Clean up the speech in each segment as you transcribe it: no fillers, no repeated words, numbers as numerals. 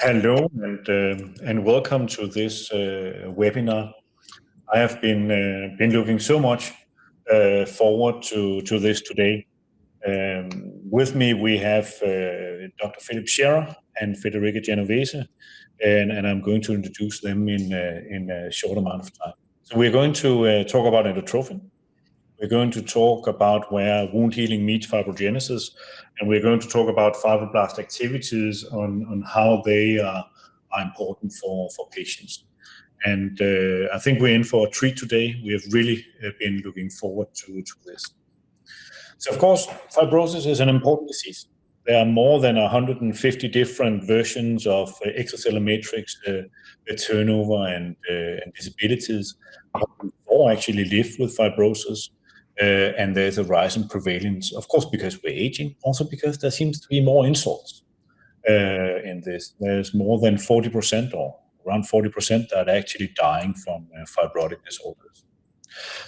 Hello and welcome to this webinar. I have been looking so much forward to this today. With me we have Dr. Philip Scherer and Federica Genovese, and I'm going to introduce them in a short amount of time. So we're going to talk about endotrophin. We're going to talk about where wound healing meets fibrogenesis, and we're going to talk about fibroblast activities on how they are important for patients. And I think we're in for a treat today. We have really been looking forward to this. So, of course, fibrosis is an important disease. There are more than 150 different versions of extracellular matrix, turnover, and disabilities. People actually live with fibrosis. And there's a rise in prevalence, of course, because we're aging, also because there seems to be more insults in this. There's more than 40% or around 40% that are actually dying from fibrotic disorders.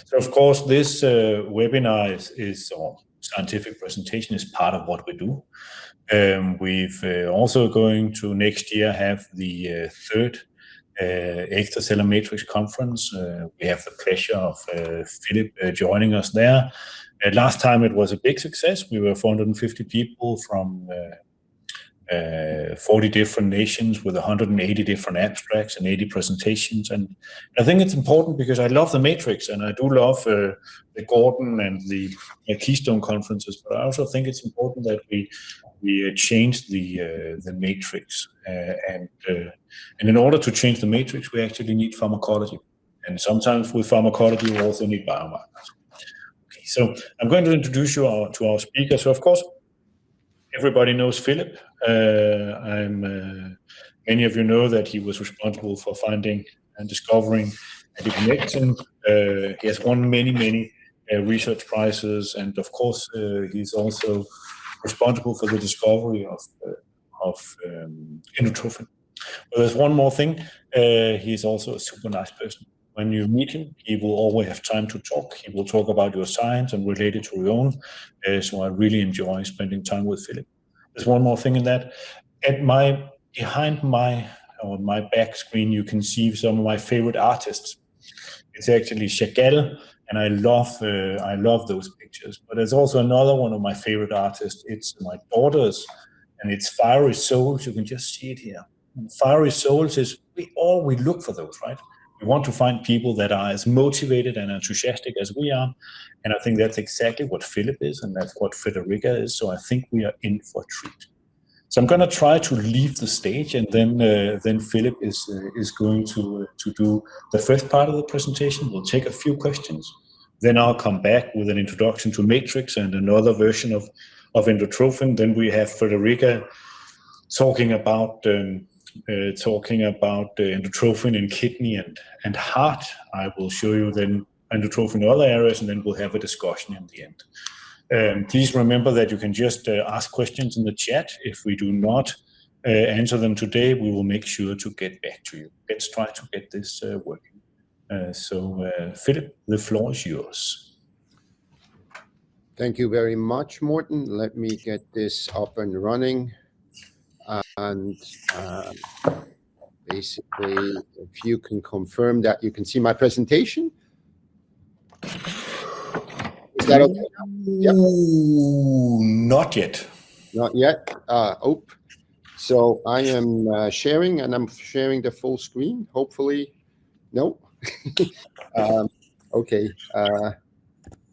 So, of course, this webinar or scientific presentation is part of what we do. We've also going to next year have the third extracellular matrix conference. We have the pleasure of Philip joining us there. Last time it was a big success. We were 450 people from 40 different nations with 180 different abstracts and 80 presentations. And I think it's important because I love the matrix and I do love the Gordon and the Keystone conferences, but I also think it's important that we change the matrix. And in order to change the matrix, we actually need pharmacology. And sometimes with pharmacology, we also need biomarkers. Okay, so I'm going to introduce you to our speaker. So, of course, everybody knows Philip. Many of you know that he was responsible for finding and discovering adiponectin. He has won many research prizes, and of course, he's also responsible for the discovery of endotrophin. But there's one more thing. He's also a super nice person. When you meet him, he will always have time to talk. He will talk about your science and relate it to your own. So I really enjoy spending time with Philip. There's one more thing in that. Behind my back screen, you can see some of my favorite artists. It's actually Chagall, and I love those pictures. But there's also another one of my favorite artists. It's my daughter's, and it's Fiery Souls. You can just see it here. And Fiery Souls is we look for those, right? We want to find people that are as motivated and enthusiastic as we are. And I think that's exactly what Philip is, and that's what Federica is. So I think we are in for a treat. So I'm going to try to leave the stage, and then Philip is going to do the first part of the presentation. We'll take a few questions. Then I'll come back with an introduction to matrix and another version of endotrophin. Then we have Federica talking about endotrophin in kidney and heart. I will show you then endotrophin in other areas, and then we'll have a discussion in the end. Please remember that you can just ask questions in the chat. If we do not answer them today, we will make sure to get back to you. Let's try to get this working. So, Philip, the floor is yours. Thank you very much, Morten. Let me get this up and running. And basically, if you can confirm that you can see my presentation. Is that okay? Yep. Not yet. Not yet. So I am sharing, and I'm sharing the full screen. Hopefully, no. Okay. Let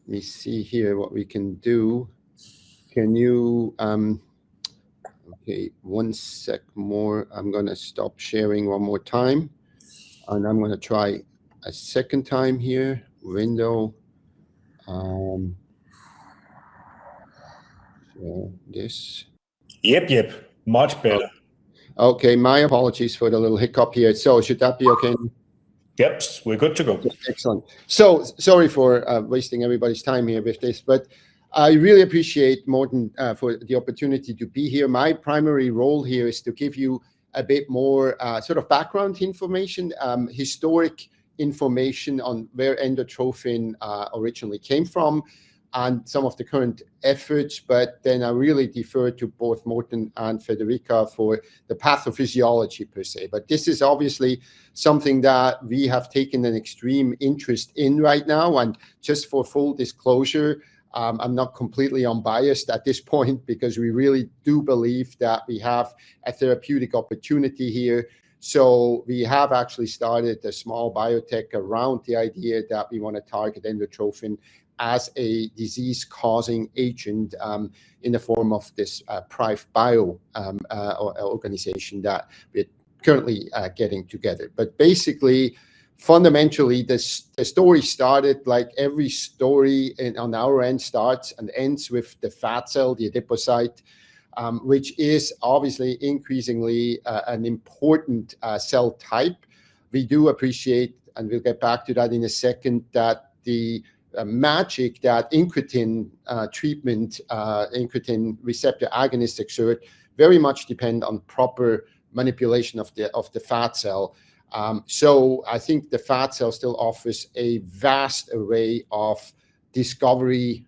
me see here what we can do. Can you? Okay, 1 sec more. I'm going to stop sharing one more time, and I'm going to try a second time here. Window. So this. Yep. Much better. Okay, my apologies for the little hiccup here. So should that be okay? Yep, we're good to go. Excellent. So sorry for wasting everybody's time here with this, but I really appreciate Morten for the opportunity to be here. My primary role here is to give you a bit more sort of background information, historic information on where endotrophin originally came from, and some of the current efforts, but then I really defer to both Morten and Federica for the pathophysiology per se. But this is obviously something that we have taken an extreme interest in right now. And just for full disclosure, I'm not completely unbiased at this point, because we really do believe that we have a therapeutic opportunity here. So we have actually started a small biotech around the idea that we want to target endotrophin as a disease-causing agent in the form of this Prive Bio organization that we're currently getting together. But basically, fundamentally, the story started like every story on our end starts and ends with the fat cell, the adipocyte, which is obviously increasingly an important cell type. We do appreciate, and we'll get back to that in a second, that the magic that incretin treatment, incretin receptor agonists exert very much depend on proper manipulation of the fat cell. So I think the fat cell still offers a vast array of discovery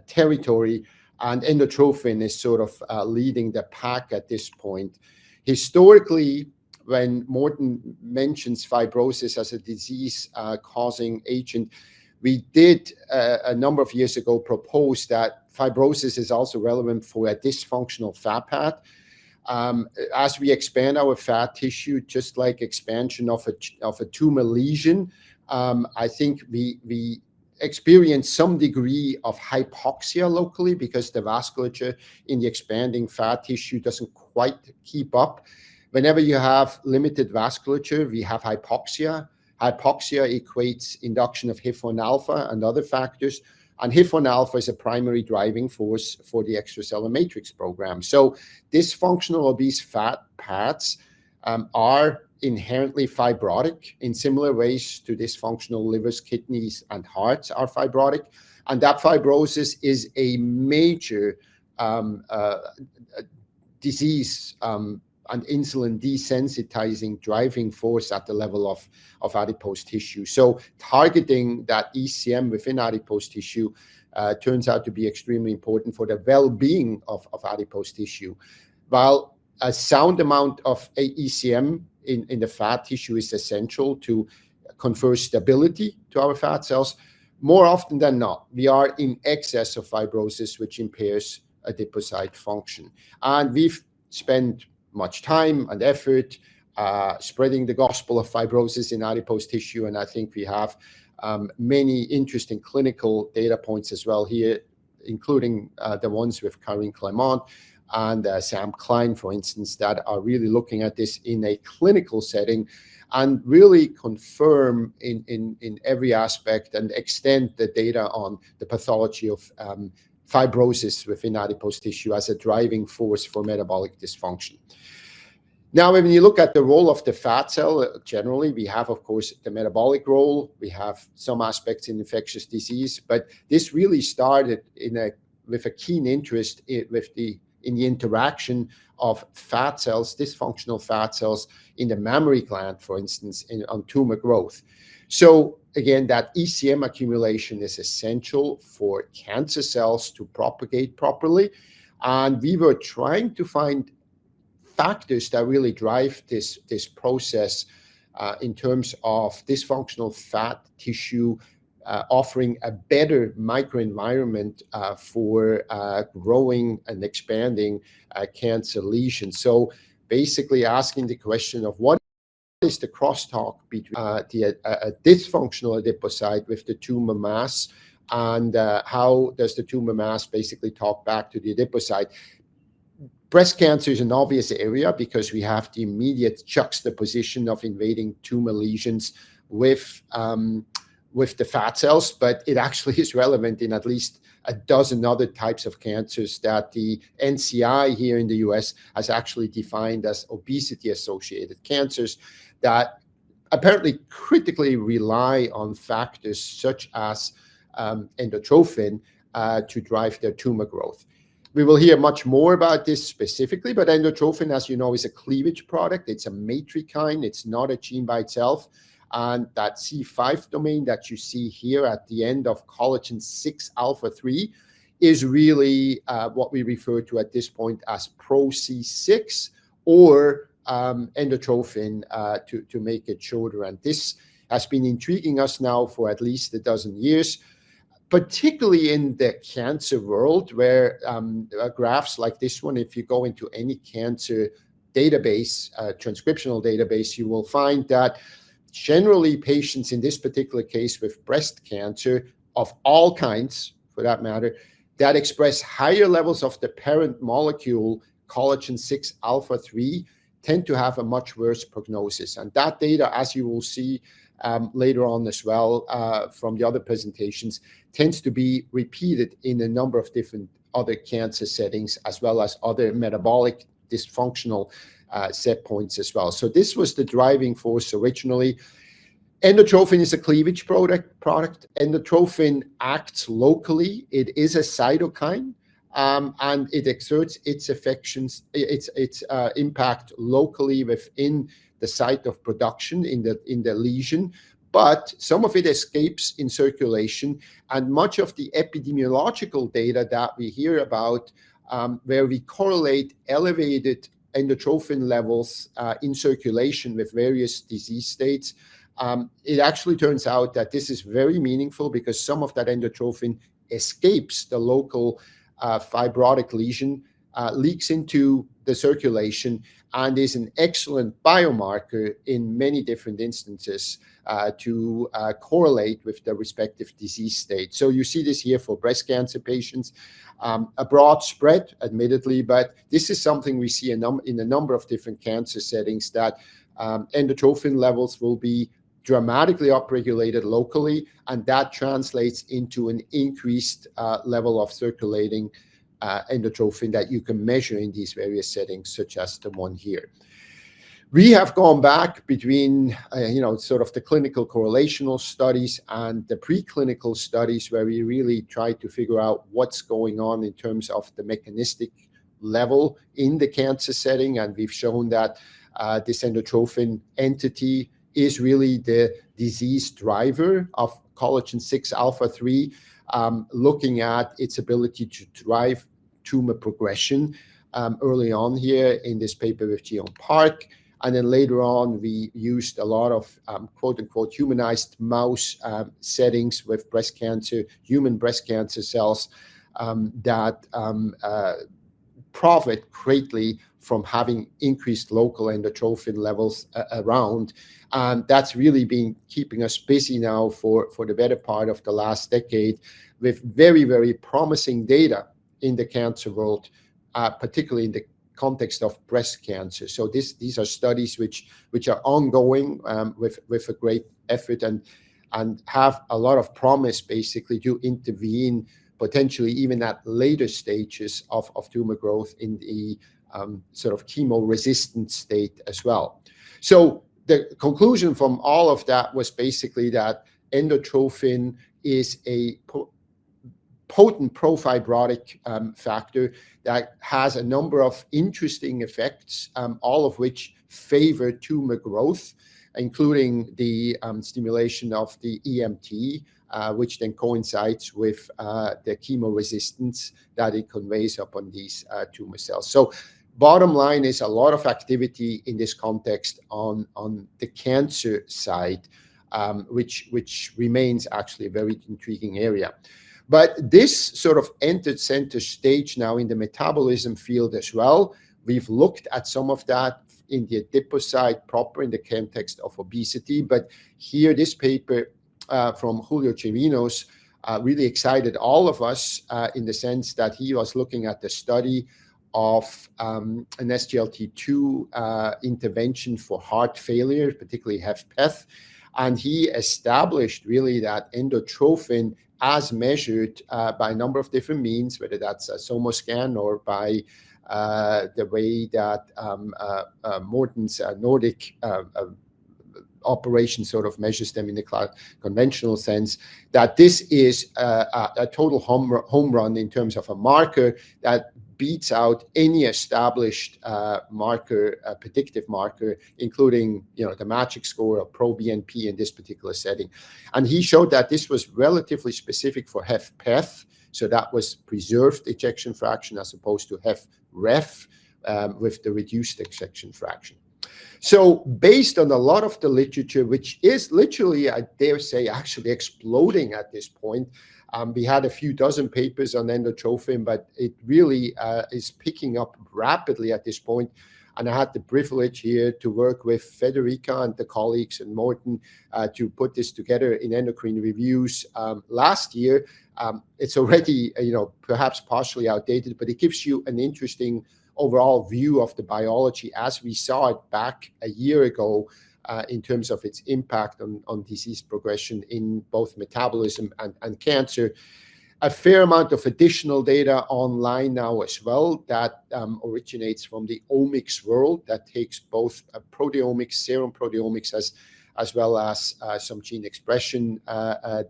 territory, and endotrophin is sort of leading the pack at this point. Historically, when Morten mentions fibrosis as a disease-causing agent, we did a number of years ago propose that fibrosis is also relevant for a dysfunctional fat pad. As we expand our fat tissue, just like expansion of a tumor lesion, I think we experience some degree of hypoxia locally, because the vasculature in the expanding fat tissue doesn't quite keep up. Whenever you have limited vasculature, we have hypoxia. Hypoxia equates induction of HIF-1 alpha and other factors. And HIF-1 alpha is a primary driving force for the extracellular matrix program. So dysfunctional obese fat pads are inherently fibrotic in similar ways to dysfunctional livers, kidneys, and hearts are fibrotic. And that fibrosis is a major disease and insulin desensitizing driving force at the level of adipose tissue. So targeting that ECM within adipose tissue turns out to be extremely important for the well-being of adipose tissue. While a sound amount of ECM in the fat tissue is essential to confer stability to our fat cells, more often than not, we are in excess of fibrosis, which impairs adipocyte function. And we've spent much time and effort spreading the gospel of fibrosis in adipose tissue, and I think we have many interesting clinical data points as well here, including the ones with Karine Clement and Sam Klein, for instance, that are really looking at this in a clinical setting and really confirm in every aspect and extend the data on the pathology of fibrosis within adipose tissue as a driving force for metabolic dysfunction. Now, when you look at the role of the fat cell, generally, we have, of course, the metabolic role. We have some aspects in infectious disease, but this really started with a keen interest in the interaction of fat cells, dysfunctional fat cells in the mammary gland, for instance, on tumor growth. So again, that ECM accumulation is essential for cancer cells to propagate properly. And we were trying to find factors that really drive this process in terms of dysfunctional fat tissue offering a better microenvironment for growing and expanding cancer lesions. So basically asking the question of what is the crosstalk between a dysfunctional adipocyte with the tumor mass, and how does the tumor mass basically talk back to the adipocyte? Breast cancer is an obvious area because we have the immediate juxtaposition of invading tumor lesions with the fat cells, but it actually is relevant in at least a dozen other types of cancers that the NCI here in the US has actually defined as obesity-associated cancers that apparently critically rely on factors such as endotrophin to drive their tumor growth. We will hear much more about this specifically, but endotrophin, as you know, is a cleavage product. It's a matrikine. It's not a gene by itself. And that C5 domain that you see here at the end of collagen 6 alpha 3 is really what we refer to at this point as PRO-C6 or endotrophin to make it shorter. And this has been intriguing us now for at least a dozen years, particularly in the cancer world, where graphs like this one, if you go into any cancer database, transcriptional database, you will find that generally patients in this particular case with breast cancer of all kinds, for that matter, that express higher levels of the parent molecule, collagen 6 alpha 3, tend to have a much worse prognosis. And that data, as you will see later on as well from the other presentations, tends to be repeated in a number of different other cancer settings, as well as other metabolic dysfunctional set points as well. So this was the driving force originally. Endotrophin is a cleavage product. Endotrophin acts locally. It is a cytokine, and it exerts its impact locally within the site of production in the lesion. But some of it escapes in circulation, and much of the epidemiological data that we hear about, where we correlate elevated endotrophin levels in circulation with various disease states, it actually turns out that this is very meaningful because some of that endotrophin escapes the local fibrotic lesion, leaks into the circulation, and is an excellent biomarker in many different instances to correlate with the respective disease state. So you see this here for breast cancer patients, a broad spread, admittedly, but this is something we see in a number of different cancer settings, that endotrophin levels will be dramatically upregulated locally, and that translates into an increased level of circulating endotrophin that you can measure in these various settings, such as the one here. We have gone back between, sort of the clinical correlational studies and the preclinical studies, where we really try to figure out what's going on in terms of the mechanistic level in the cancer setting. And we've shown that this endotrophin entity is really the disease driver of collagen 6 alpha 3, looking at its ability to drive tumor progression early on here in this paper with Jian Park. And then later on, we used a lot of quote-unquote humanized mouse settings with breast cancer, human breast cancer cells that profit greatly from having increased local endotrophin levels around. And that's really been keeping us busy now for the better part of the last decade, with very, very promising data in the cancer world, particularly in the context of breast cancer. So these are studies which are ongoing with a great effort and have a lot of promise, basically, to intervene potentially even at later stages of tumor growth in the sort of chemo-resistant state as well. So the conclusion from all of that was basically that endotrophin is a potent pro-fibrotic factor that has a number of interesting effects, all of which favor tumor growth, including the stimulation of the EMT, which then coincides with the chemo resistance that it conveys upon these tumor cells. So bottom line is a lot of activity in this context on the cancer side, which remains actually a very intriguing area. But this sort of entered center stage now in the metabolism field as well. We've looked at some of that in the adipocyte proper in the context of obesity. But here, this paper from Julio Chirinos really excited all of us in the sense that he was looking at the study of an SGLT2 intervention for heart failure, particularly HFpEF. And he established really that endotrophin, as measured by a number of different means, whether that's a SomaScan or by the way that Morton's Nordic operation sort of measures them in the conventional sense, that this is a total home run in terms of a marker that beats out any established marker, predictive marker, including the magic score of pro-BNP in this particular setting. And he showed that this was relatively specific for HFpEF, so that was preserved ejection fraction as opposed to HFrEF with the reduced ejection fraction. So based on a lot of the literature, which is literally, I dare say, actually exploding at this point, we had a few dozen papers on endotrophin, but it really is picking up rapidly at this point. And I had the privilege here to work with Federica and the colleagues and Morten to put this together in endocrine reviews last year. It's already, perhaps partially outdated, but it gives you an interesting overall view of the biology as we saw it back a year ago in terms of its impact on disease progression in both metabolism and cancer. A fair amount of additional data online now as well that originates from the omics world that takes both proteomics, serum proteomics, as well as some gene expression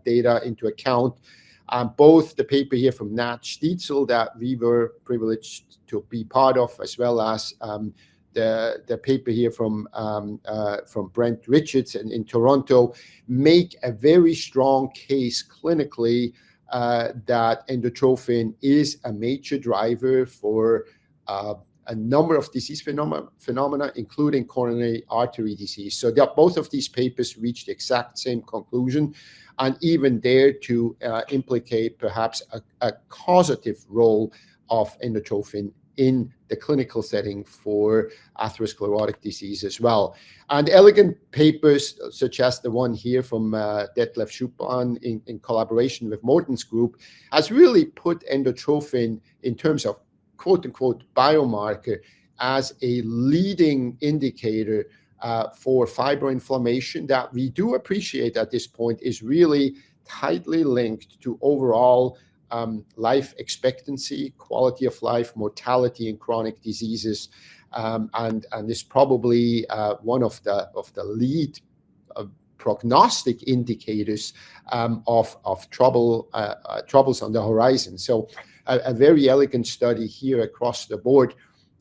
data into account. Both the paper here from Nat Stietzel that we were privileged to be part of, as well as the paper here from Brent Richards in Toronto, make a very strong case clinically that endotrophin is a major driver for a number of disease phenomena, including coronary artery disease. So that both of these papers reached the exact same conclusion, and even dare to implicate perhaps a causative role of endotrophin in the clinical setting for atherosclerotic disease as well. And elegant papers such as the one here from Detlef Schuppan in collaboration with Morten's group has really put endotrophin in terms of quote-unquote biomarker as a leading indicator for fibroinflammation that we do appreciate at this point is really tightly linked to overall life expectancy, quality of life, mortality in chronic diseases, and is probably one of the lead prognostic indicators of troubles on the horizon. So a very elegant study here across the board.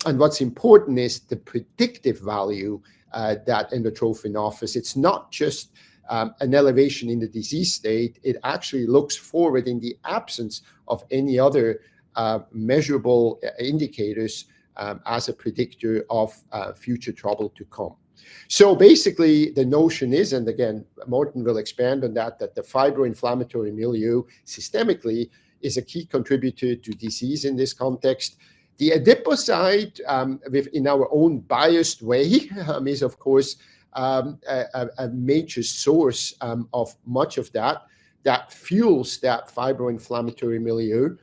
And what's important is the predictive value that endotrophin offers. It's not just an elevation in the disease state. It actually looks forward in the absence of any other measurable indicators as a predictor of future trouble to come. So basically, the notion is, and again, Morten will expand on that the fibroinflammatory milieu systemically is a key contributor to disease in this context. The adipocyte, in our own biased way, is of course a major source of much of that fuels that fibroinflammatory milieu.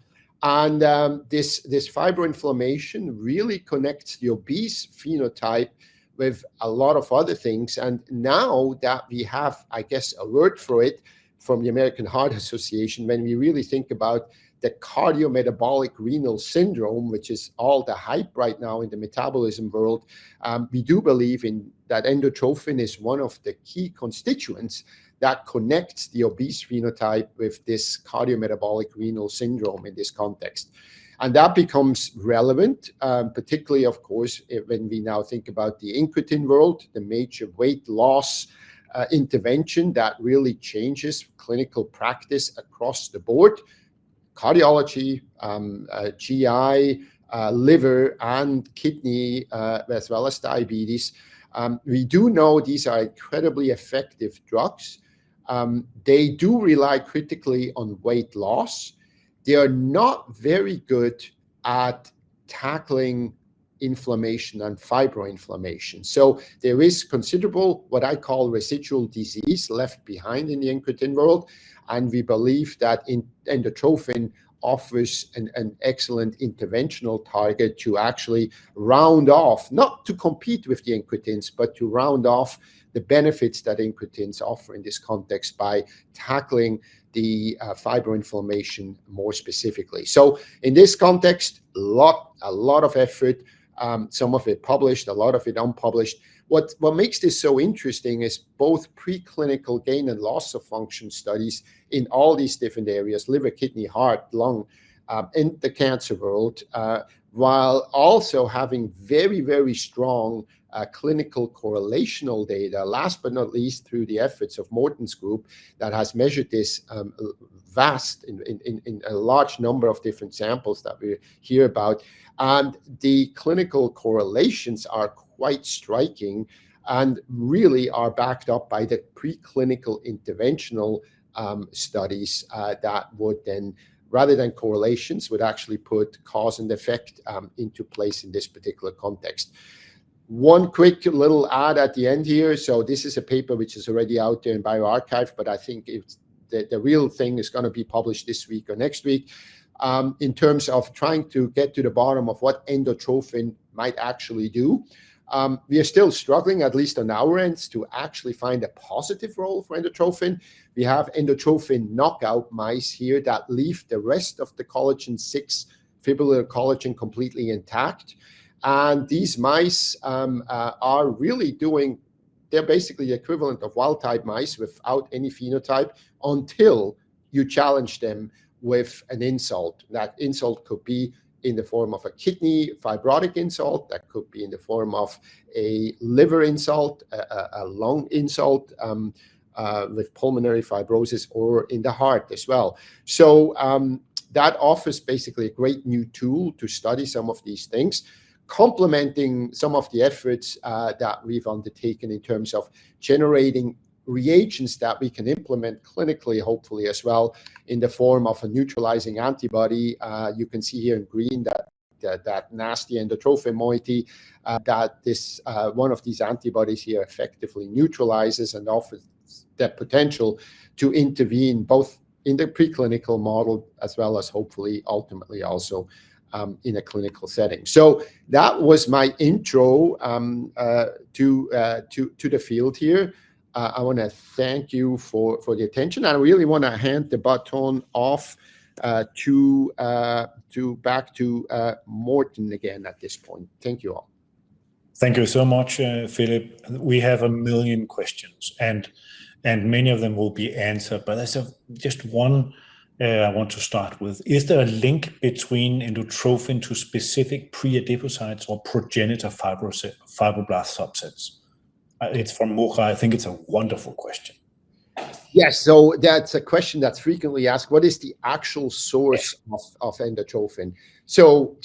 And this fibroinflammation really connects the obese phenotype with a lot of other things. And now that we have, I guess, a word for it from the American Heart Association, when we really think about the cardiometabolic renal syndrome, which is all the hype right now in the metabolism world, we do believe in that endotrophin is one of the key constituents that connects the obese phenotype with this cardiometabolic renal syndrome in this context. And that becomes relevant, particularly, of course, when we now think about the incretin world, the major weight loss intervention that really changes clinical practice across the board. Cardiology, GI, liver, and kidney, as well as diabetes. We do know these are incredibly effective drugs. They do rely critically on weight loss. They are not very good at tackling inflammation and fibroinflammation. So there is considerable, what I call residual disease left behind in the incretin world. And we believe that endotrophin offers an excellent interventional target to actually round off, not to compete with the incretins, but to round off the benefits that incretins offer in this context by tackling the fibroinflammation more specifically. So in this context, a lot of effort, some of it published, a lot of it unpublished. What makes this so interesting is both preclinical gain and loss of function studies in all these different areas, liver, kidney, heart, lung, in the cancer world, while also having very, very strong clinical correlational data, last but not least through the efforts of Morten's group that has measured this vast in a large number of different samples that we hear about. And the clinical correlations are quite striking and really are backed up by the preclinical interventional studies that would then, rather than correlations, would actually put cause and effect into place in this particular context. One quick little ad at the end here. So this is a paper which is already out there in bioRxiv, but I think it's the real thing is going to be published this week or next week, in terms of trying to get to the bottom of what endotrophin might actually do. We are still struggling, at least on our ends, to actually find a positive role for endotrophin. We have endotrophin knockout mice here that leave the rest of the collagen 6 fibrillar collagen completely intact. And these mice are really doing, they're basically the equivalent of wild-type mice without any phenotype until you challenge them with an insult. That insult could be in the form of a kidney fibrotic insult, that could be in the form of a liver insult, a lung insult with pulmonary fibrosis, or in the heart as well. So that offers basically a great new tool to study some of these things, complementing some of the efforts that we've undertaken in terms of generating reagents that we can implement clinically, hopefully as well, in the form of a neutralizing antibody. You can see here in green that nasty endotrophin moiety that this one of these antibodies here effectively neutralizes and offers the potential to intervene both in the preclinical model as well as hopefully ultimately also in a clinical setting. So that was my intro to the field here. I want to thank you for the attention. I really want to hand the baton off back to Morten again at this point. Thank you all. Thank you so much, Philip. We have a million questions, and many of them will be answered. But there's just one I want to start with. Is there a link between endotrophin to specific pre-adipocytes or progenitor fibroblast subsets? It's from Mocha. I think it's a wonderful question. Yes, so that's a question that's frequently asked. What is the actual source of endotrophin? So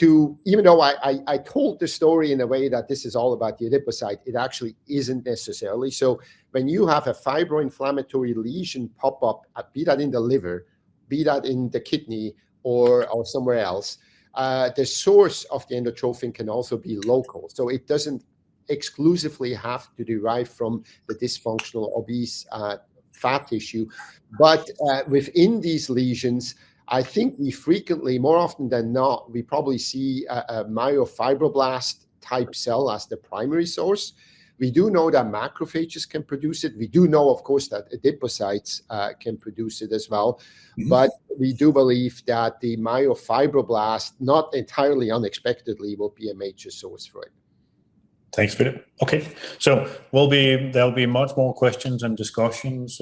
even though I told the story in a way that this is all about the adipocyte, it actually isn't necessarily. So when you have a fibroinflammatory lesion pop up, be that in the liver, be that in the kidney or somewhere else, the source of the endotrophin can also be local. So it doesn't exclusively have to derive from the dysfunctional obese fat tissue. But within these lesions, I think we frequently, more often than not, we probably see a myofibroblast type cell as the primary source. We do know that macrophages can produce it. We do know, of course, that adipocytes can produce it as well. Mm-hmm. But we do believe that the myofibroblast, not entirely unexpectedly, will be a major source for it. Thanks, Philip. Okay, so there'll be much more questions and discussions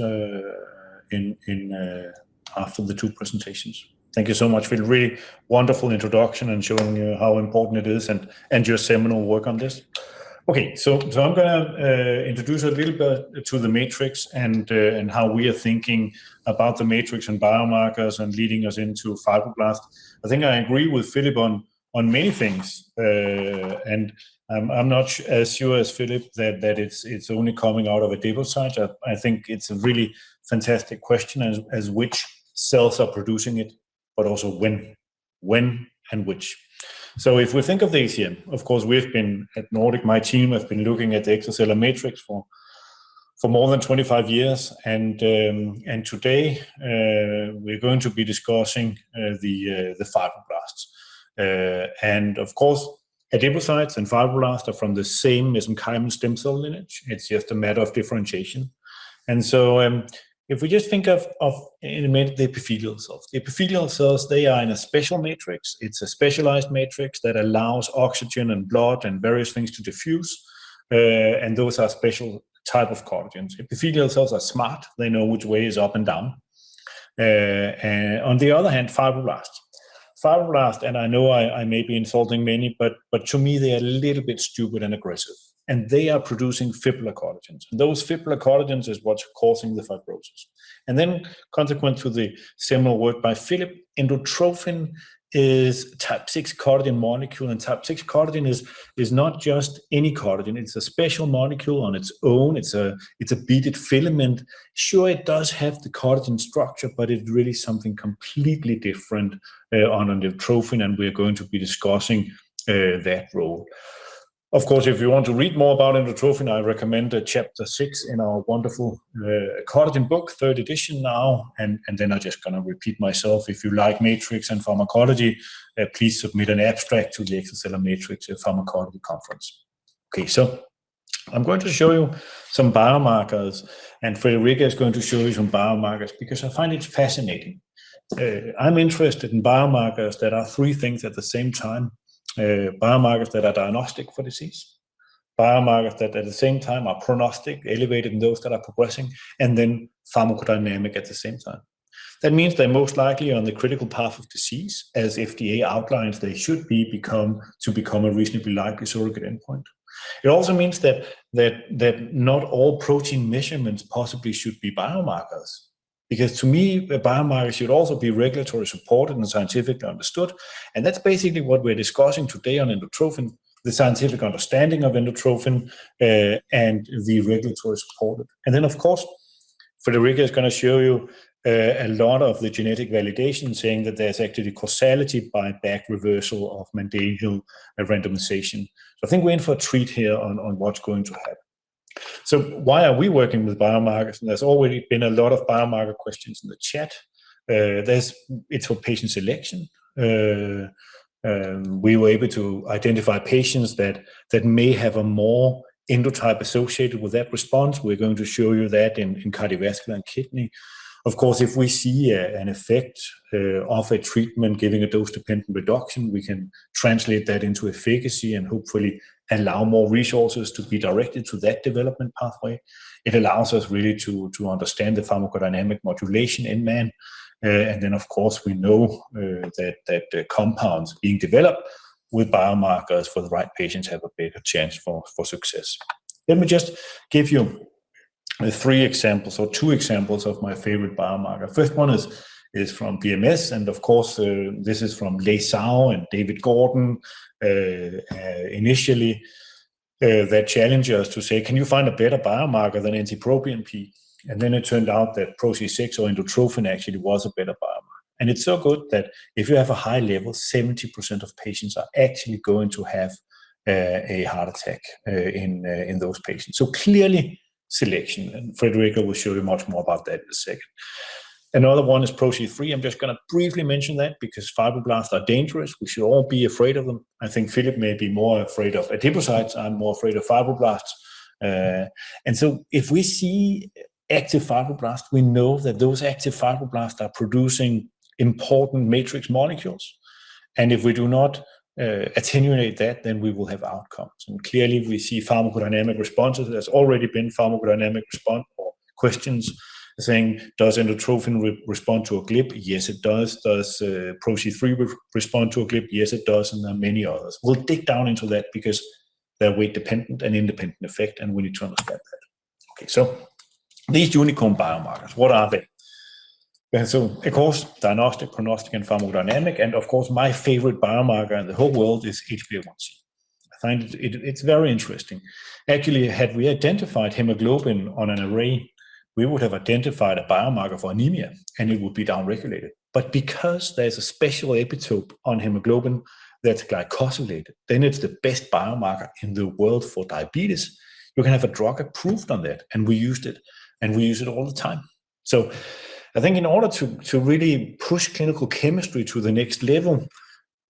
after the two presentations. Thank you so much, Philip. Really wonderful introduction and showing you how important it is and your seminal work on this. Okay, so I'm going to introduce a little bit to the matrix and how we are thinking about the matrix and biomarkers and leading us into fibroblast. I think I agree with Philip on many things, and I'm not as sure as Philip that it's only coming out of a adipocyte. I think it's a really fantastic question as which cells are producing it, but also when and which. So if we think of these here, of course, we've been at Nordic, my team have been looking at the extracellular matrix for more than 25 years, and today we're going to be discussing the fibroblasts. And of course, adipocytes and fibroblasts are from the same mesenchymal stem cell lineage. It's just a matter of differentiation. And so if we just think of in a minute the epithelial cells, they are in a special matrix. It's a specialized matrix that allows oxygen and blood and various things to diffuse, and those are special type of collagens. Epithelial cells are smart. They know which way is up and down. And on the other hand, fibroblasts. fibroblast, and I know I may be insulting many, but to me they are a little bit stupid and aggressive. And they are producing fibrillar collagens. And those fibrillar collagens is what's causing the fibrosis. And then, consequent to the seminal work by Philip, endotrophin is type 6 collagen molecule, and type 6 collagen is not just any collagen. It's a special molecule on its own. It's a beaded filament. Sure, it does have the collagen structure, but it's really something completely different on endotrophin, and we're going to be discussing that role. Of course, if you want to read more about endotrophin, I recommend chapter 6 in our wonderful collagen book, 3rd edition now. And then I'm just going to repeat myself. If you like matrix and pharmacology, please submit an abstract to the Extracellular Matrix Pharmacology Conference. Okay, so I'm going to show you some biomarkers, and Frederica is going to show you some biomarkers because I find it fascinating. I'm interested in biomarkers that are 3 things at the same time. Biomarkers that are diagnostic for disease, biomarkers that at the same time are prognostic, elevated in those that are progressing, and then pharmacodynamic at the same time. That means they're most likely on the critical path of disease, as FDA outlines they should become a reasonably likely surrogate endpoint. It also means that not all protein measurements possibly should be biomarkers. Because to me, a biomarker should also be regulatory supported and scientifically understood. And that's basically what we're discussing today on endotrophin, the scientific understanding of endotrophin and the regulatory supported. And then, of course, Frederica is going to show you a lot of the genetic validation saying that there's actually causality by back reversal of Mendelian randomization. So I think we're in for a treat here on what's going to happen. So why are we working with biomarkers? And there's already been a lot of biomarker questions in the chat. It's for patient selection. We were able to identify patients that may have a more endotype associated with that response. We're going to show you that in cardiovascular and kidney. Of course, if we see an effect of a treatment giving a dose-dependent reduction, we can translate that into efficacy and hopefully allow more resources to be directed to that development pathway. It allows us really to understand the pharmacodynamic modulation in man. And then, of course, we know that compounds being developed with biomarkers for the right patients have a better chance for success. Let me just give you 3 examples or 2 examples of my favorite biomarker. First one is from BMS, and of course this is from Lei Zhao and David Gordon. Initially, that challenged us to say, can you find a better biomarker than NT-proBNP? And then it turned out that PRO-C6 or endotrophin actually was a better biomarker. And it's so good that if you have a high level, 70% of patients are actually going to have a heart attack in those patients. So clearly selection, and Frederica will show you much more about that in a second. Another one is PRO-C3. I'm just going to briefly mention that because fibroblasts are dangerous. We should all be afraid of them. I think Philip may be more afraid of adipocytes. I'm more afraid of fibroblasts. And so if we see active fibroblasts, we know that those active fibroblasts are producing important matrix molecules. And if we do not attenuate that, then we will have outcomes. And clearly we see pharmacodynamic responses. There's already been pharmacodynamic response or questions saying, does endotrophin respond to a GLP? Yes, it does. Does PRO-C3 respond to a GLP? Yes, it does. And there are many others. We'll dig down into that because they're weight-dependent and independent effect, and we need to understand that. Okay, so these unicorn biomarkers, what are they? And so, of course, diagnostic, prognostic, and pharmacodynamic. And of course, my favorite biomarker in the whole world is HbA1c. I find it's very interesting. Actually, had we identified hemoglobin on an array, we would have identified a biomarker for anemia, and it would be downregulated. But because there's a special epitope on hemoglobin that's glycosylated, then it's the best biomarker in the world for diabetes. You can have a drug approved on that, and we used it, and we use it all the time. So I think in order to really push clinical chemistry to the next level,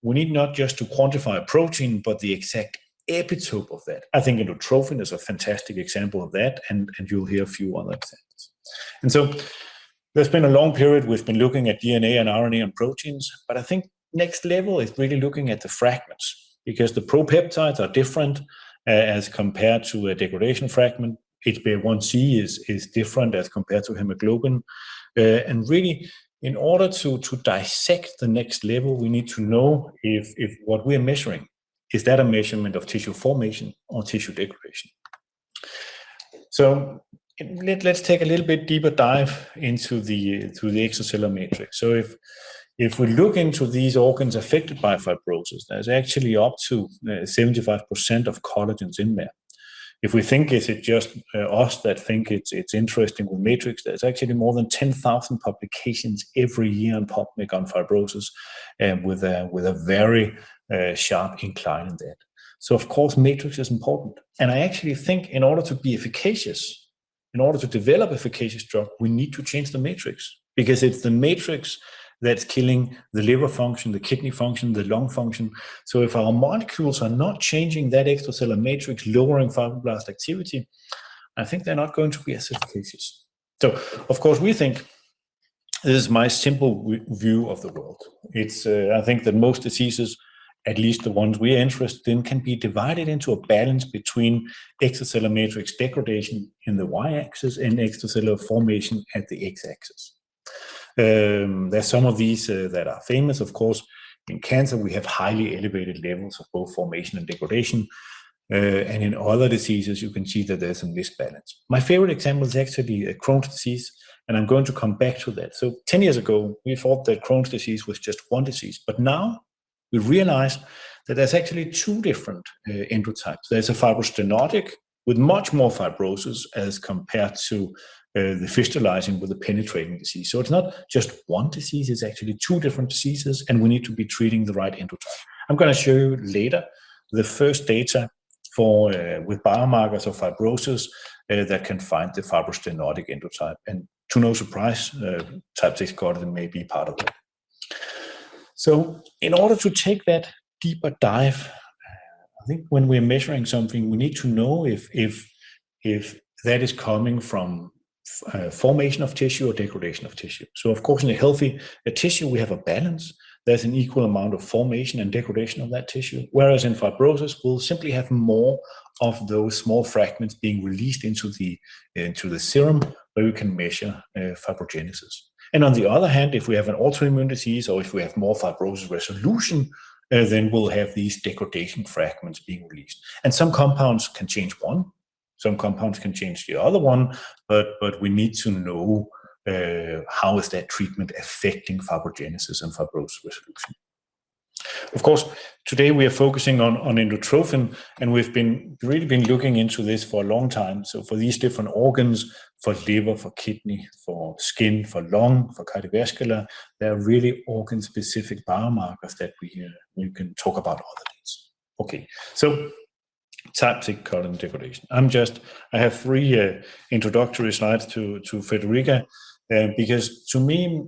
we need not just to quantify a protein, but the exact epitope of that. I think endotrophin is a fantastic example of that, and you'll hear a few other examples. And so there's been a long period we've been looking at DNA and RNA and proteins, but I think next level is really looking at the fragments, because the propeptides are different as compared to a degradation fragment. HbA1c is different as compared to hemoglobin. And really, in order to dissect the next level, we need to know if what we're measuring, is that a measurement of tissue formation or tissue degradation? So let's take a little bit deeper dive into the extracellular matrix. So if we look into these organs affected by fibrosis, there's actually up to 75% of collagens in there. If we think is it just us that think it's interesting with matrix, there's actually more than 10,000 publications every year on PubMed on fibrosis, with a very sharp incline in that. So of course, matrix is important. And I actually think in order to be efficacious, in order to develop efficacious drug, we need to change the matrix, because it's the matrix that's killing the liver function, the kidney function, the lung function. So if our molecules are not changing that extracellular matrix, lowering fibroblast activity, I think they're not going to be as efficacious. So of course, we think, this is my simple view of the world. It's I think that most diseases, at least the ones we're interested in, can be divided into a balance between extracellular matrix degradation in the y-axis and extracellular formation at the x-axis. There's some of these that are famous. Of course, in cancer, we have highly elevated levels of both formation and degradation. And in other diseases, you can see that there's a misbalance. My favorite example is actually Crohn's disease, and I'm going to come back to that. So 10 years ago, we thought that Crohn's disease was just one disease, but now we realize that there's actually two different endotypes. There's a fibrostenotic with much more fibrosis as compared to the fistulizing with a penetrating disease. So it's not just one disease, it's actually two different diseases, and we need to be treating the right endotype. I'm going to show you later the first data for with biomarkers of fibrosis that can find the fibrostenotic endotype. And to no surprise, type 6 collagen may be part of that. So in order to take that deeper dive, I think when we're measuring something, we need to know if that is coming from formation of tissue or degradation of tissue. So of course, in a healthy tissue, we have a balance. There's an equal amount of formation and degradation of that tissue. Whereas in fibrosis, we'll simply have more of those small fragments being released into the serum, where we can measure fibrogenesis. And on the other hand, if we have an autoimmune disease or if we have more fibrosis resolution, then we'll have these degradation fragments being released. And some compounds can change one, some compounds can change the other one, but we need to know how is that treatment affecting fibrogenesis and fibrosis resolution. Of course, today we are focusing on endotrophin, and we've really been looking into this for a long time. So for these different organs, for liver, for kidney, for skin, for lung, for cardiovascular, there are really organ-specific biomarkers that we can talk about other days. Okay, so type 6 collagen degradation. I have three introductory slides to Frederica, because to me,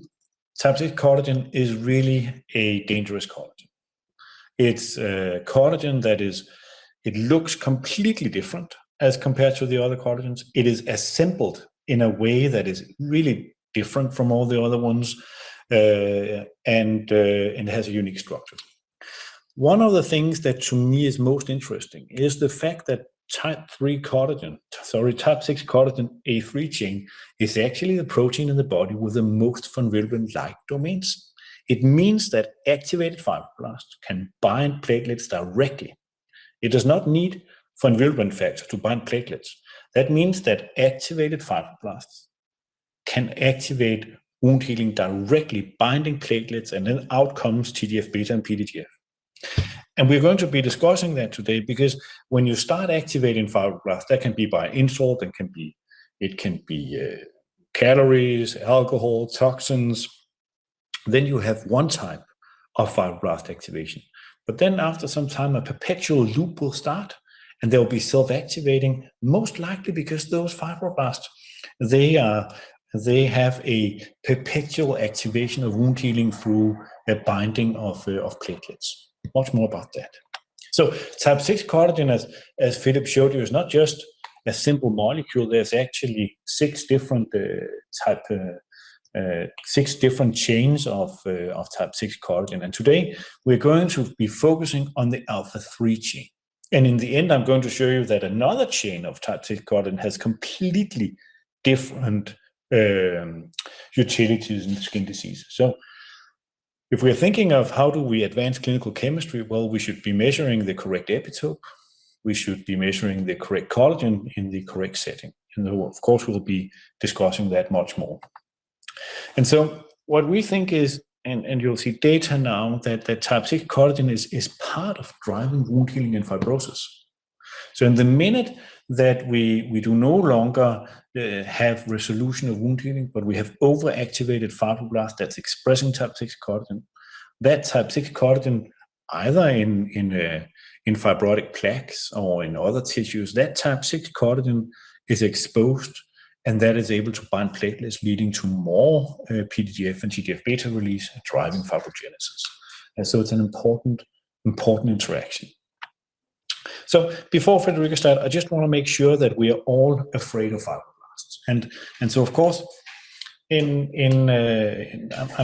type 6 collagen is really a dangerous collagen. It's collagen it looks completely different as compared to the other collagens. It is assembled in a way that is really different from all the other ones, and it has a unique structure. One of the things that to me is most interesting is the fact that type 6 collagen A3 chain is actually the protein in the body with the most von Willebrand-like domains. It means that activated fibroblasts can bind platelets directly. It does not need von Willebrand factor to bind platelets. That means that activated fibroblasts can activate wound healing directly, binding platelets, and then out comes TGF-β and PDGF. And we're going to be discussing that today, because when you start activating fibroblasts, that can be by insult, it can be calories, alcohol, toxins. Then you have one type of fibroblast activation. But then after some time, a perpetual loop will start, and they'll be self-activating, most likely because those fibroblasts, they have a perpetual activation of wound healing through a binding of platelets. Much more about that. So type 6 collagen, as Philip showed you, is not just a simple molecule. There's actually six different chains of type 6 collagen. And today we're going to be focusing on the alpha 3 chain. And in the end, I'm going to show you that another chain of type 6 collagen has completely different utilities in skin diseases. So if we're thinking of how do we advance clinical chemistry, well, we should be measuring the correct epitope. We should be measuring the correct collagen in the correct setting. And of course, we'll be discussing that much more. And so what we think is, and you'll see data now, that type 6 collagen is part of driving wound healing and fibrosis. So in the minute that we do no longer have resolution of wound healing, but we have overactivated fibroblast that's expressing type 6 collagen, that type 6 collagen, either in fibrotic plaques or in other tissues, that type 6 collagen is exposed, and that is able to bind platelets, leading to more PDGF and TGF-β release, driving fibrogenesis. And so it's an important interaction. So before Frederica starts, I just want to make sure that we are all afraid of fibroblasts. And so, of course, I'm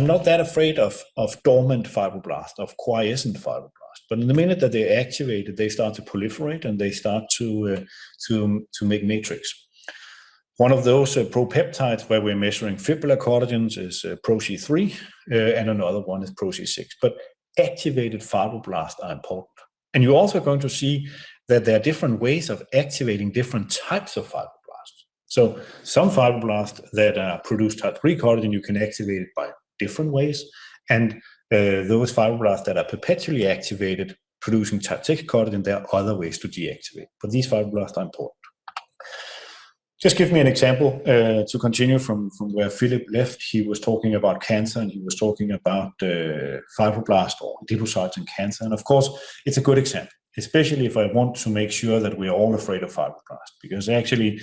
not that afraid of dormant fibroblasts, of quiescent fibroblasts. But in the minute that they're activated, they start to proliferate and they start to make matrix. One of those propeptides where we're measuring fibrillar collagens is PRO-C3, and another one is PRO-C6. But activated fibroblasts are important. And you're also going to see that there are different ways of activating different types of fibroblasts. So some fibroblasts that produce type 3 collagen, you can activate it by different ways. And those fibroblasts that are perpetually activated, producing type 6 collagen, there are other ways to deactivate. But these fibroblasts are important. Just give me an example to continue from where Philip left. He was talking about cancer, and he was talking about fibroblast or adipocytes in cancer. And of course, it's a good example, especially if I want to make sure that we're all afraid of fibroblast, because actually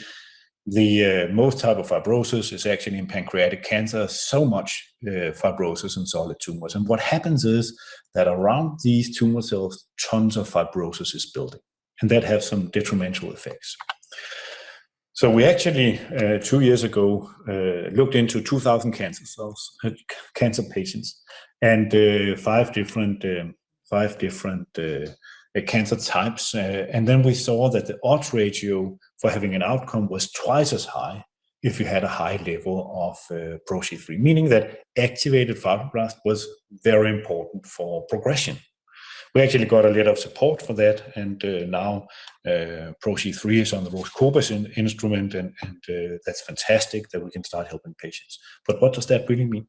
the most type of fibrosis is actually in pancreatic cancer, so much fibrosis in solid tumors. And what happens is that around these tumor cells, tons of fibrosis is building, and that has some detrimental effects. So we actually, 2 years ago, looked into 2,000 cancer patients, and five different cancer types. And then we saw that the odds ratio for having an outcome was twice as high if you had a high level of PRO-C3, meaning that activated fibroblast was very important for progression. We actually got a lot of support for that, and now PRO-C3 is on the Roche instrument, and that's fantastic that we can start helping patients. But what does that really mean?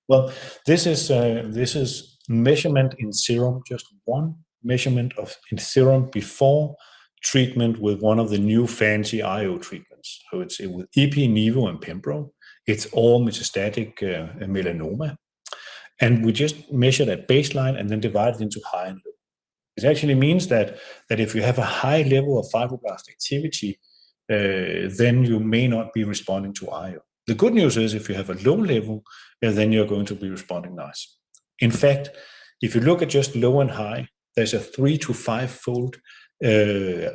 Well, this is measurement in serum, just one measurement in serum before treatment with one of the new fancy IO treatments. So it's with Ipi, Nivo, and Pembro. It's all metastatic melanoma. And we just measured at baseline and then divided into high and low. It actually means that if you have a high level of fibroblast activity, then you may not be responding to IO. The good news is if you have a low level, then you're going to be responding nice. In fact, if you look at just low and high, there's a 3 to 5-fold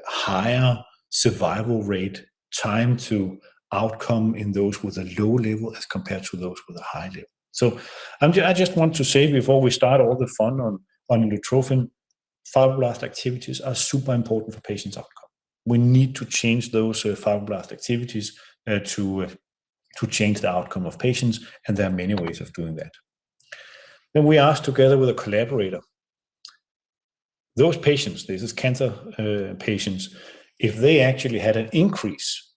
higher survival rate, time to outcome in those with a low level as compared to those with a high level. So I just want to say before we start all the fun on endotrophin, fibroblast activities are super important for patients' outcome. We need to change those fibroblast activities to change the outcome of patients, and there are many ways of doing that. Then we asked together with a collaborator, those patients, this is cancer patients, if they actually had an increase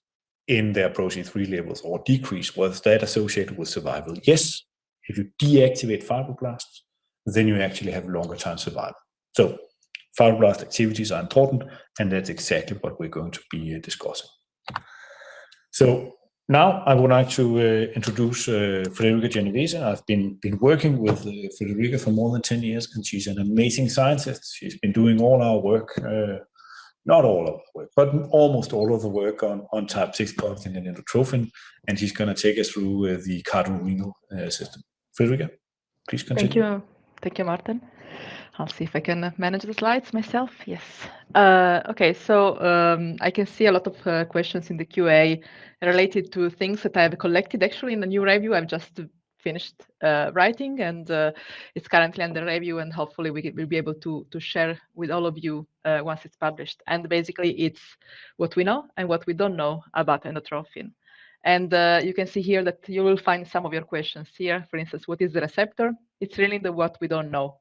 in their PRO-C3 levels or decrease, was that associated with survival? Yes. If you deactivate fibroblasts, then you actually have longer time survival. So fibroblast activities are important, and that's exactly what we're going to be discussing. So now I would like to introduce Frederica Genovese. I've been working with Frederica for more than 10 years, and she's an amazing scientist. She's been doing all our work, not all of the work, but almost all of the work on type 6 collagen and endotrophin, and she's going to take us through the cardiorenal system. Frederica, please continue. Thank you, Martin. I'll see if I can manage the slides myself. Yes. Okay, so I can see a lot of questions in the QA related to things that I have collected actually in the new review I've just finished writing, and it's currently under review, and hopefully we'll be able to share with all of you once it's published. And basically it's what we know and what we don't know about endotrophin. And you can see here that you will find some of your questions here. For instance, what is the receptor? It's really the what we don't know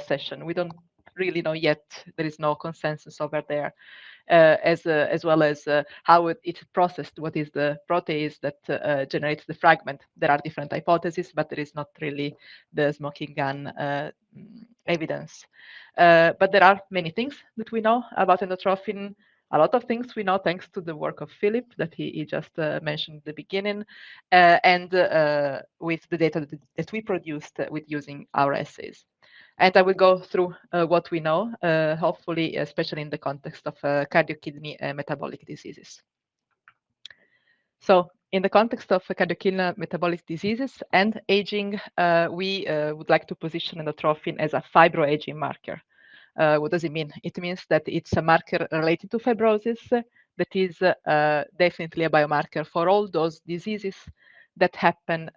session. We don't really know yet. There is no consensus over there, as well as how it's processed. What is the protease that generates the fragment? There are different hypotheses, but there is not really the smoking gun evidence. But there are many things that we know about endotrophin. A lot of things we know thanks to the work of Philip that he just mentioned at the beginning, and with the data that we produced with using our assays. And I will go through what we know, hopefully, especially in the context of cardio-kidney metabolic diseases. So in the context of cardio-kidney metabolic diseases and aging, we would like to position endotrophin as a fibroaging marker. What does it mean? It means that it's a marker related to fibrosis that is definitely a biomarker for all those diseases that happen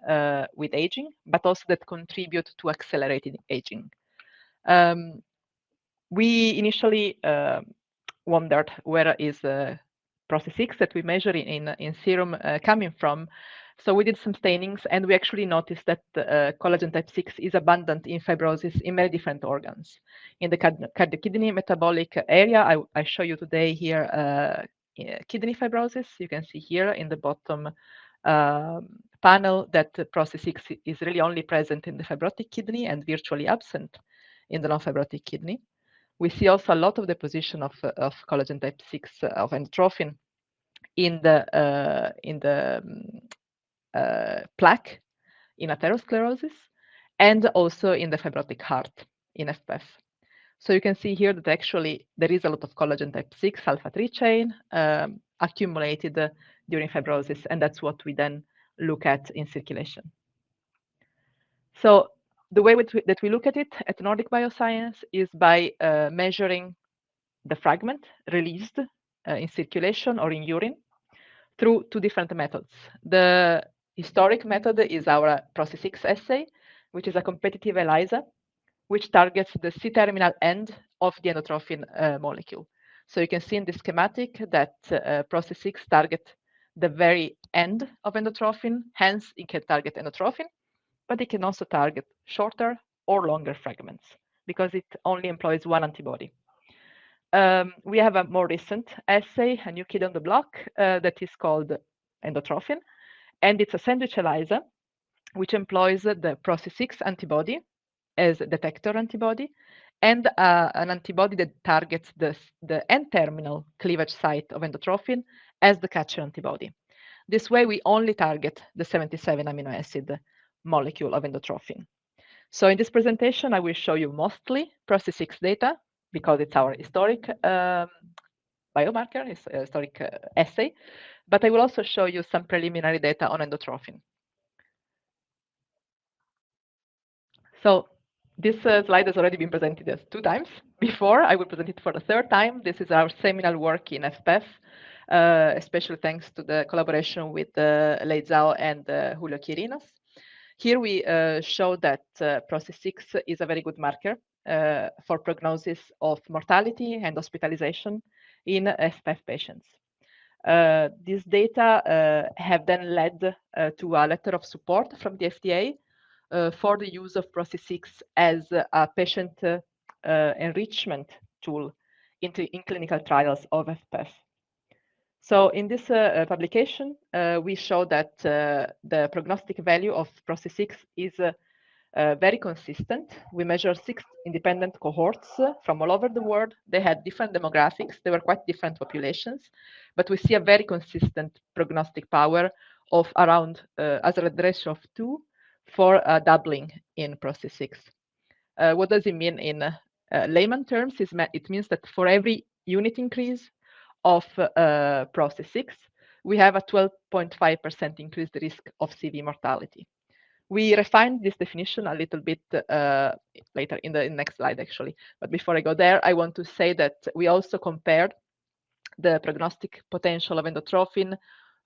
with aging, but also that contribute to accelerated aging. We initially wondered where is PRO-C6 that we measure in serum coming from. So we did some stainings, and we actually noticed that collagen type 6 is abundant in fibrosis in many different organs. In the cardio-kidney metabolic area, I show you today here kidney fibrosis. You can see here in the bottom panel that PRO-C6 is really only present in the fibrotic kidney and virtually absent in the non-fibrotic kidney. We see also a lot of deposition of collagen type 6 of endotrophin in the plaque in atherosclerosis and also in the fibrotic heart in FPF. So you can see here that actually there is a lot of collagen type 6 alpha 3 chain accumulated during fibrosis, and that's what we then look at in circulation. So the way that we look at it at Nordic Bioscience is by measuring the fragment released in circulation or in urine through two different methods. The historic method is our PRO-C6 assay, which is a competitive ELISA, which targets the C-terminal end of the endotrophin molecule. So you can see in the schematic that PRO-C6 targets the very end of endotrophin, hence it can target endotrophin, but it can also target shorter or longer fragments because it only employs one antibody. We have a more recent assay, a new kid on the block, that is called Endotrophin, and it's a sandwich ELISA, which employs the PRO-C6 antibody as a detector antibody, and an antibody that targets the N-terminal cleavage site of endotrophin as the catcher antibody. This way, we only target the 77 amino acid molecule of endotrophin. So in this presentation, I will show you mostly PRO-C6 data because it's our historic biomarker, historic assay, but I will also show you some preliminary data on endotrophin. So this slide has already been presented 2 times before. I will present it for the 3rd time. This is our seminal work in FPF, especially thanks to the collaboration with Lei Zhao and Julio Quirinos. Here we show that PRO-C6 is a very good marker for prognosis of mortality and hospitalization in FPF patients. These data have then led to a letter of support from the FDA for the use of PRO-C6 as a patient enrichment tool in clinical trials of FPF. So in this publication, we show that the prognostic value of PRO-C6 is very consistent. We measure 6 independent cohorts from all over the world. They had different demographics. They were quite different populations, but we see a very consistent prognostic power of around hazard ratio of 2 for doubling in PRO-C6. What does it mean in layman terms? It means that for every unit increase of PRO-C6, we have a 12.5% increased risk of CV mortality. We refined this definition a little bit later in the next slide, actually. But before I go there, I want to say that we also compared the prognostic potential of endotrophin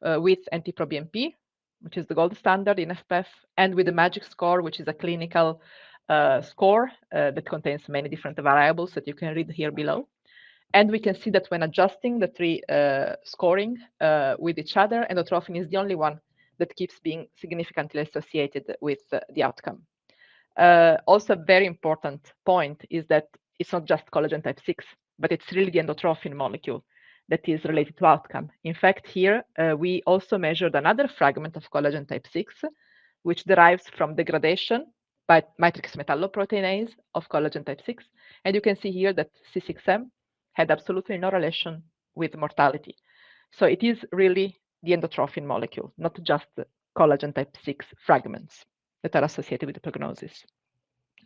with NT-proBNP, which is the gold standard in FPF, and with the MAGIC score, which is a clinical score that contains many different variables that you can read here below. And we can see that when adjusting the 3 scoring with each other, endotrophin is the only one that keeps being significantly associated with the outcome. Also, a very important point is that it's not just collagen type 6, but it's really the endotrophin molecule that is related to outcome. In fact, here we also measured another fragment of collagen type 6, which derives from degradation by matrix metalloproteinase of collagen type 6. And you can see here that C6M had absolutely no relation with mortality. So it is really the endotrophin molecule, not just the collagen type 6 fragments that are associated with the prognosis.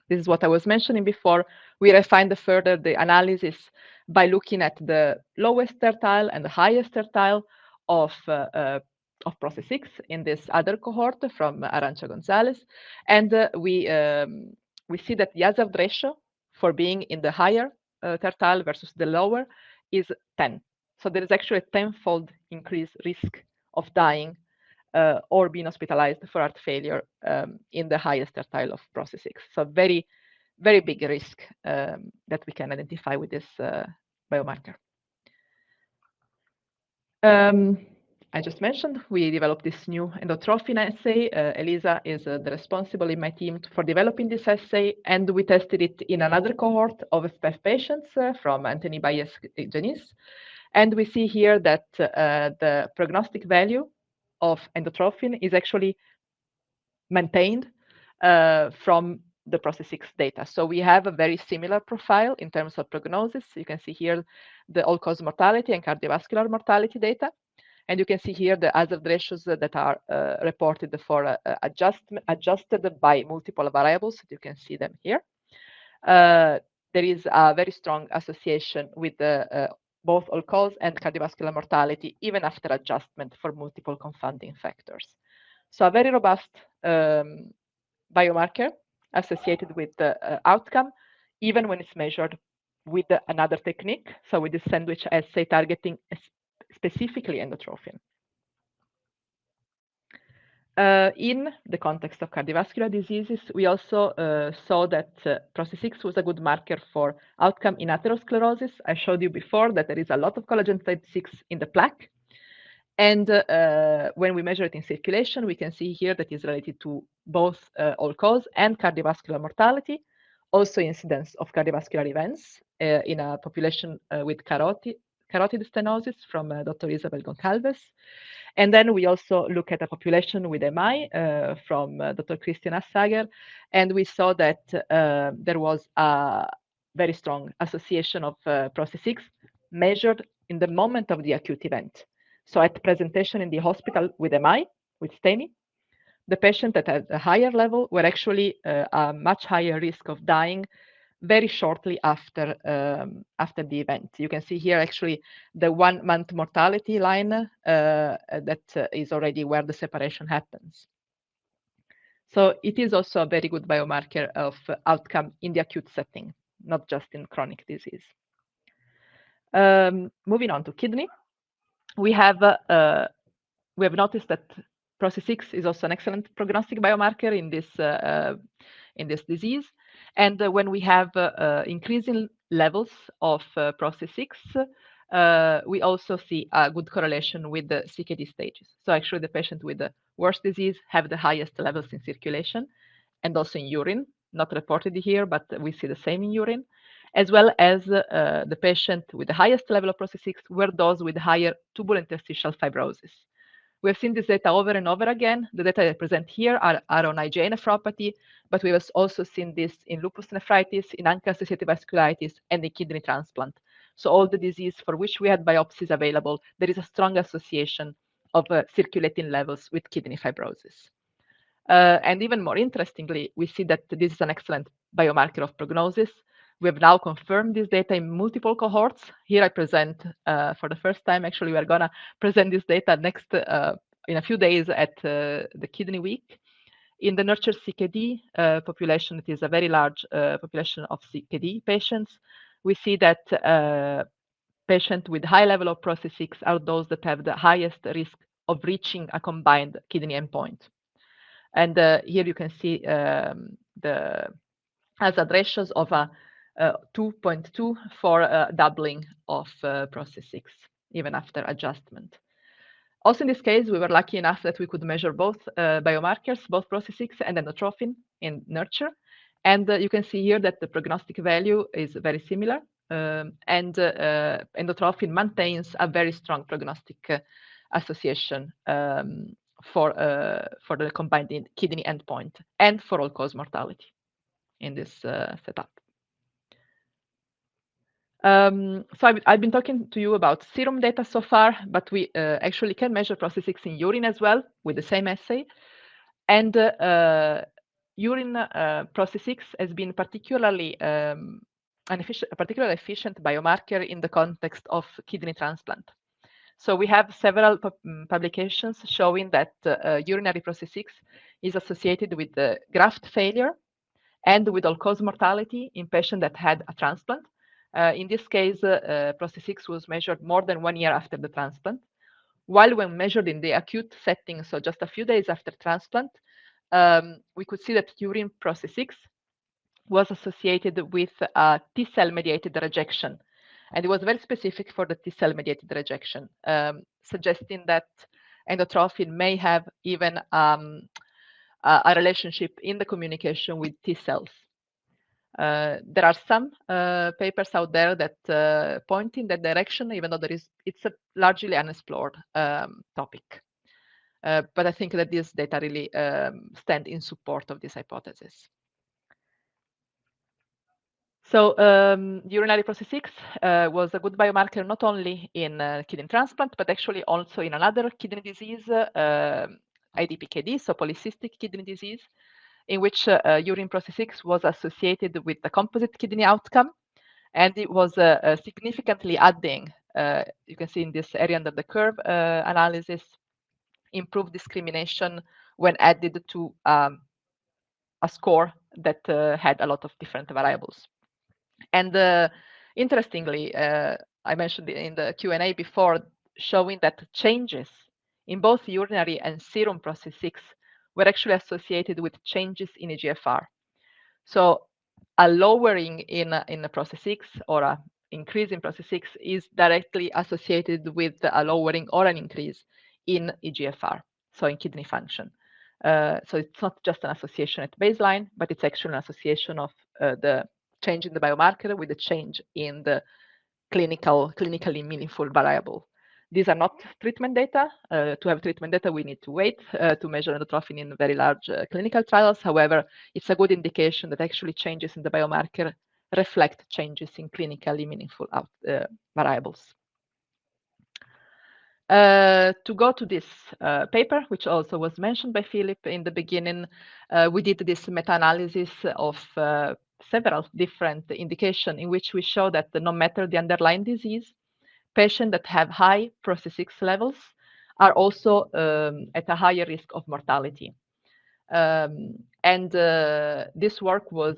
This is what I was mentioning before. We refined further the analysis by looking at the lowest tertile and the highest tertile of PRO-C6 in this other cohort from Arantxa Gonzalez. And we see that the hazard ratio for being in the higher tertile versus the lower is 10. So there is actually a 10-fold increased risk of dying or being hospitalized for heart failure in the highest tertile of PRO-C6. So very, very big risk that we can identify with this biomarker. I just mentioned we developed this new endotrophin assay. Elisa is the responsible in my team for developing this assay, and we tested it in another cohort of SPEF patients from Anthony Baez Genis. And we see here that the prognostic value of endotrophin is actually maintained from the PRO-C6 data. So we have a very similar profile in terms of prognosis. You can see here the all-cause mortality and cardiovascular mortality data. And you can see here the hazard ratios that are reported for adjusted by multiple variables. You can see them here. There is a very strong association with the both all-cause and cardiovascular mortality, even after adjustment for multiple confounding factors. So a very robust biomarker associated with the outcome, even when it's measured with another technique, so with the sandwich assay targeting specifically endotrophin. In the context of cardiovascular diseases, we also saw that PRO-C6 was a good marker for outcome in atherosclerosis. I showed you before that there is a lot of collagen type 6 in the plaque. And when we measure it in circulation, we can see here that is related to both all-cause and cardiovascular mortality, also incidence of cardiovascular events in a population with carotid stenosis from Dr. Isabel Goncalves. And then we also look at a population with MI from Dr. Christian Assager, and we saw that there was a very strong association of PRO-C6 measured in the moment of the acute event. So at presentation in the hospital with MI, with STEMI, the patient that had a higher level were actually a much higher risk of dying very shortly after the event. You can see here actually the 1 month mortality line that is already where the separation happens. So it is also a very good biomarker of outcome in the acute setting, not just in chronic disease. Moving on to kidney, we have noticed that PRO-C6 is also an excellent prognostic biomarker in this disease. And when we have increasing levels of PRO-C6, we also see a good correlation with the CKD stages. So actually the patient with the worst disease have the highest levels in circulation and also in urine, not reported here, but we see the same in urine, as well as the patient with the highest level of PRO-C6 were those with higher tubulointerstitial fibrosis. We have seen this data over and over again. The data I present here are on IgA nephropathy, but we have also seen this in lupus nephritis, in ANCA-associated vasculitis, and in kidney transplant. So all the disease for which we had biopsies available, there is a strong association of circulating levels with kidney fibrosis. And even more interestingly, we see that this is an excellent biomarker of prognosis. We have now confirmed this data in multiple cohorts. Here I present for the first time. Actually, we are going to present this data next in a few days at the Kidney Week. In the Nurture CKD population, it is a very large population of CKD patients. We see that patients with high level of PRO-C6 are those that have the highest risk of reaching a combined kidney endpoint. And here you can see the hazard ratios of a 2.2 for doubling of PRO-C6, even after adjustment. Also, in this case, we were lucky enough that we could measure both biomarkers, both PRO-C6 and endotrophin in nurture. And you can see here that the prognostic value is very similar. And endotrophin maintains a very strong prognostic association for the combined kidney endpoint and for all-cause mortality in this setup. So I've been talking to you about serum data so far, but we actually can measure PRO-C6 in urine as well with the same assay. And urine PRO-C6 has been particularly a particularly efficient biomarker in the context of kidney transplant. So we have several publications showing that urinary PRO-C6 is associated with the graft failure and with all-cause mortality in patients that had a transplant. In this case, PRO-C6 was measured more than 1 year after the transplant, while when measured in the acute setting, so just a few days after transplant, we could see that urine PRO-C6 was associated with T-cell mediated rejection. And it was very specific for the T-cell mediated rejection, suggesting that endotrophin may have even a relationship in the communication with T-cells. There are some papers out there that point in that direction, even though it's a largely unexplored topic. But I think that these data really stand in support of this hypothesis. So urinary PRO-C6 was a good biomarker not only in kidney transplant, but actually also in another kidney disease, IDPKD, so polycystic kidney disease, in which urine PRO-C6 was associated with the composite kidney outcome, and it was significantly adding, you can see in this area under the curve analysis, improved discrimination when added to a score that had a lot of different variables. And interestingly, I mentioned in the Q&A before, showing that changes in both urinary and serum PRO-C6 were actually associated with changes in eGFR. So a lowering in the PRO-C6 or an increase in PRO-C6 is directly associated with a lowering or an increase in eGFR, so in kidney function. So it's not just an association at baseline, but it's actually an association of the change in the biomarker with the change in the clinically meaningful variable. These are not treatment data. To have treatment data, we need to wait to measure endotrophin in very large clinical trials. However, it's a good indication that actually changes in the biomarker reflect changes in clinically meaningful variables. To go to this paper, which also was mentioned by Philip in the beginning, we did this meta-analysis of several different indications in which we show that no matter the underlying disease, patients that have high PRO-C6 levels are also at a higher risk of mortality. This work was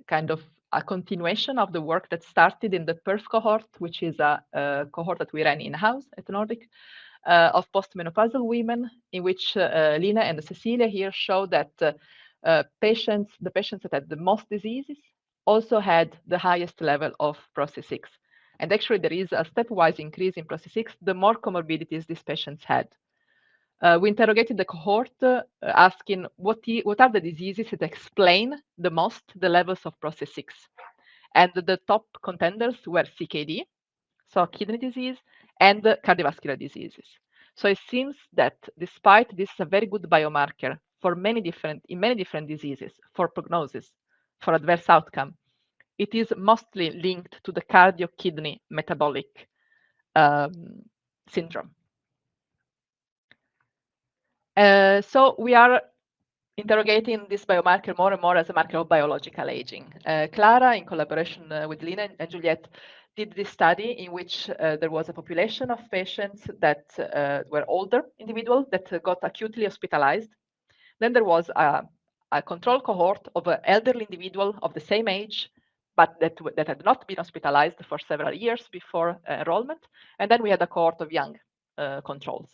kind of a continuation of the work that started in the PERF cohort, which is a cohort that we ran in-house at Nordic, of postmenopausal women, in which Lina and Cecilia here show that the patients that had the most diseases also had the highest level of PRO-C6. And actually, there is a stepwise increase in PRO-C6 the more comorbidities these patients had. We interrogated the cohort asking what are the diseases that explain the most the levels of PRO-C6. And the top contenders were CKD, so kidney disease, and cardiovascular diseases. So it seems that despite this is a very good biomarker for in many different diseases, for prognosis, for adverse outcome, it is mostly linked to the cardio-kidney metabolic syndrome. So we are interrogating this biomarker more and more as a marker of biological aging. Clara, in collaboration with Lina and Juliette, did this study in which there was a population of patients that were older individuals that got acutely hospitalized. Then there was a control cohort of an elderly individual of the same age, but that had not been hospitalized for several years before enrollment. And then we had a cohort of young controls.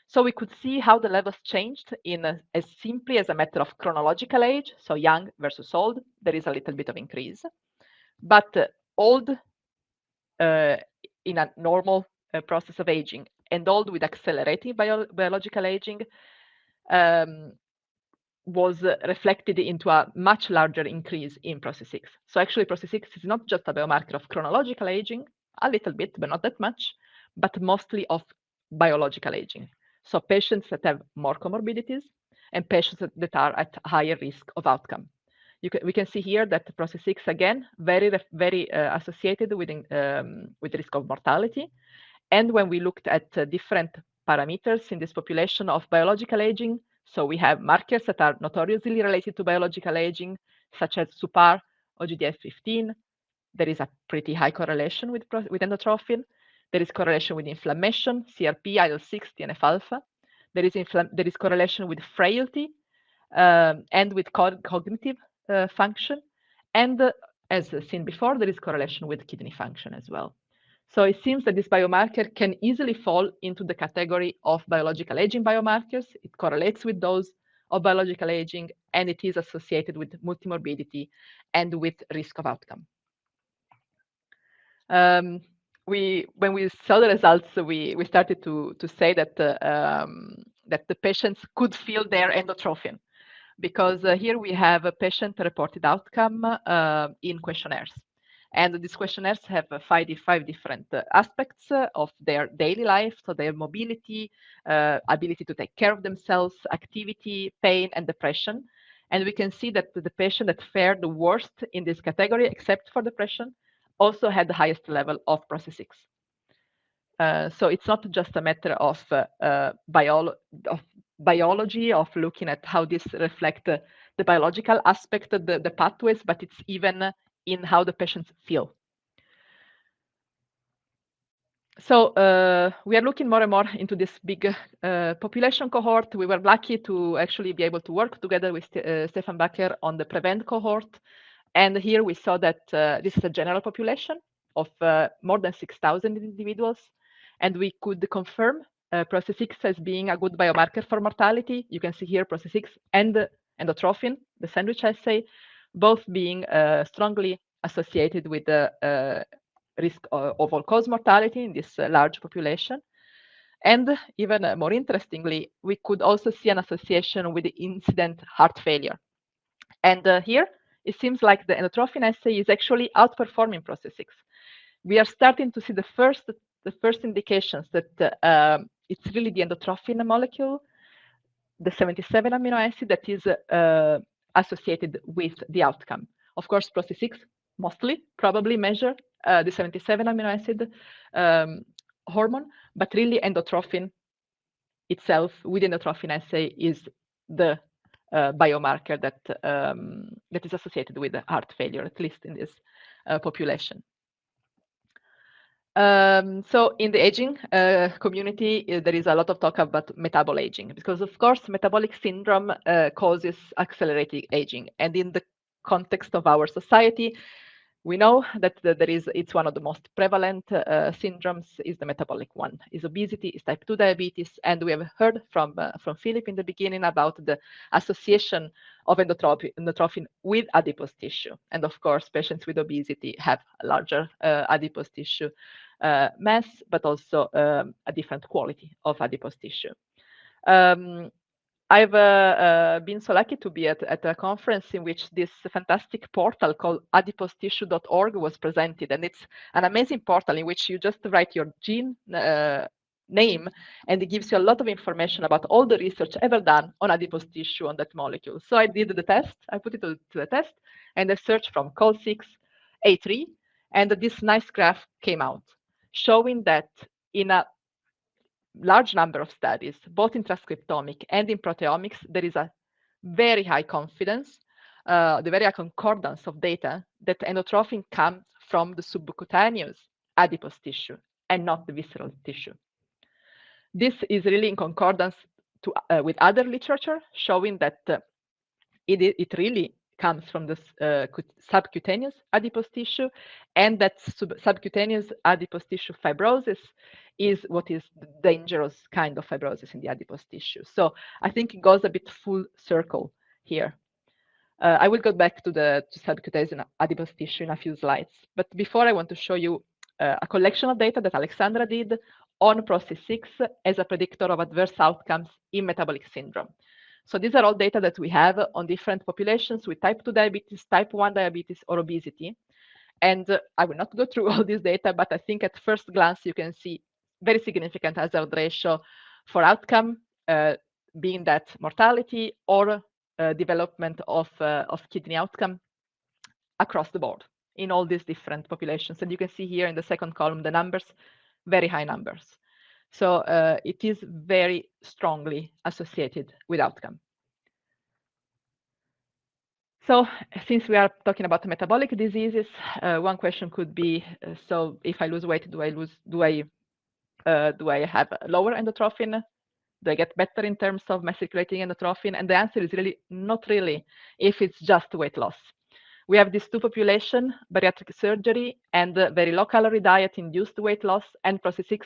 So we could see how the levels changed in as simply as a matter of chronological age, so young versus old, there is a little bit of increase. But old in a normal process of aging and old with accelerating biological aging, was reflected into a much larger increase in PRO-C6. So actually PRO-C6 is not just a biomarker of chronological aging, a little bit, but not that much, but mostly of biological aging. So patients that have more comorbidities and patients that are at higher risk of outcome. We can see here that PRO-C6, again, very associated with the risk of mortality. And when we looked at different parameters in this population of biological aging, so we have markers that are notoriously related to biological aging, such as SUPAR or GDF-15. There is a pretty high correlation with endotrophin. There is correlation with inflammation, CRP, IL-6, TNF-alpha. There is correlation with frailty and with cognitive function. And as seen before, there is correlation with kidney function as well. So it seems that this biomarker can easily fall into the category of biological aging biomarkers. It correlates with those of biological aging, and it is associated with multimorbidity and with risk of outcome. When we saw the results, we started to say that that the patients could feel their endotrophin, because here we have a patient-reported outcome in questionnaires. And these questionnaires have five different aspects of their daily life, so their mobility, ability to take care of themselves, activity, pain, and depression. And we can see that the patient that fared the worst in this category, except for depression, also had the highest level of PRO-C6. So it's not just a matter of biology, of looking at how this reflects the biological aspect of the pathways, but it's even in how the patients feel. So we are looking more and more into this big population cohort. We were lucky to actually be able to work together with Stefan Bacher on the PREVENT cohort. And here we saw that this is a general population of more than 6,000 individuals. And we could confirm PRO-C6 as being a good biomarker for mortality. You can see here PRO-C6 and endotrophin, the sandwich assay, both being strongly associated with the risk of all-cause mortality in this large population. And even more interestingly, we could also see an association with the incident heart failure. And here, it seems like the endotrophin assay is actually outperforming PRO-C6. We are starting to see the first indications that it's really the endotrophin molecule, the 77 amino acid, that is associated with the outcome. Of course, PRO-C6 mostly probably measure the 77 amino acid hormone, but really endotrophin itself with endotrophin assay is the biomarker that that is associated with heart failure, at least in this population. So in the aging community, there is a lot of talk about metabolic aging, because of course metabolic syndrome causes accelerated aging, and in the context of our society, we know that it's one of the most prevalent syndromes is the metabolic one, is obesity, is type 2 diabetes, and we have heard from Philip in the beginning about the association of endotrophin with adipose tissue. And of course, patients with obesity have a larger adipose tissue mass, but also a different quality of adipose tissue. I've been so lucky to be at a conference in which this fantastic portal called adiposetissue.org was presented. And it's an amazing portal in which you just write your gene name, and it gives you a lot of information about all the research ever done on adipose tissue on that molecule. So I did the test, I put it to the test, and I searched from col6A3, and this nice graph came out showing that in a large number of studies, both in transcriptomic and in proteomics, there is a very high confidence, the very high concordance of data that endotrophin comes from the subcutaneous adipose tissue and not the visceral tissue. This is really in concordance with other literature showing that it really comes from the subcutaneous adipose tissue, and that subcutaneous adipose tissue fibrosis is what is the dangerous kind of fibrosis in the adipose tissue. So I think it goes a bit full circle here. I will go back to subcutaneous adipose tissue in a few slides. But before, I want to show you a collection of data that Alexandra did on PRO-C6 as a predictor of adverse outcomes in metabolic syndrome. So these are all data that we have on different populations with type 2 diabetes, type 1 diabetes, or obesity. And I will not go through all this data, but I think at first glance, you can see very significant hazard ratio for outcome, being that mortality or development of kidney outcome across the board in all these different populations. And you can see here in the second column, the numbers, very high numbers. So it is very strongly associated with outcome. So since we are talking about metabolic diseases, one question could be, so if I lose weight, do I have lower endotrophin? Do I get better in terms of my circulating endotrophin? And the answer is really not really, if it's just weight loss. We have these two populations, bariatric surgery and very low calorie diet induced weight loss, and PRO-C6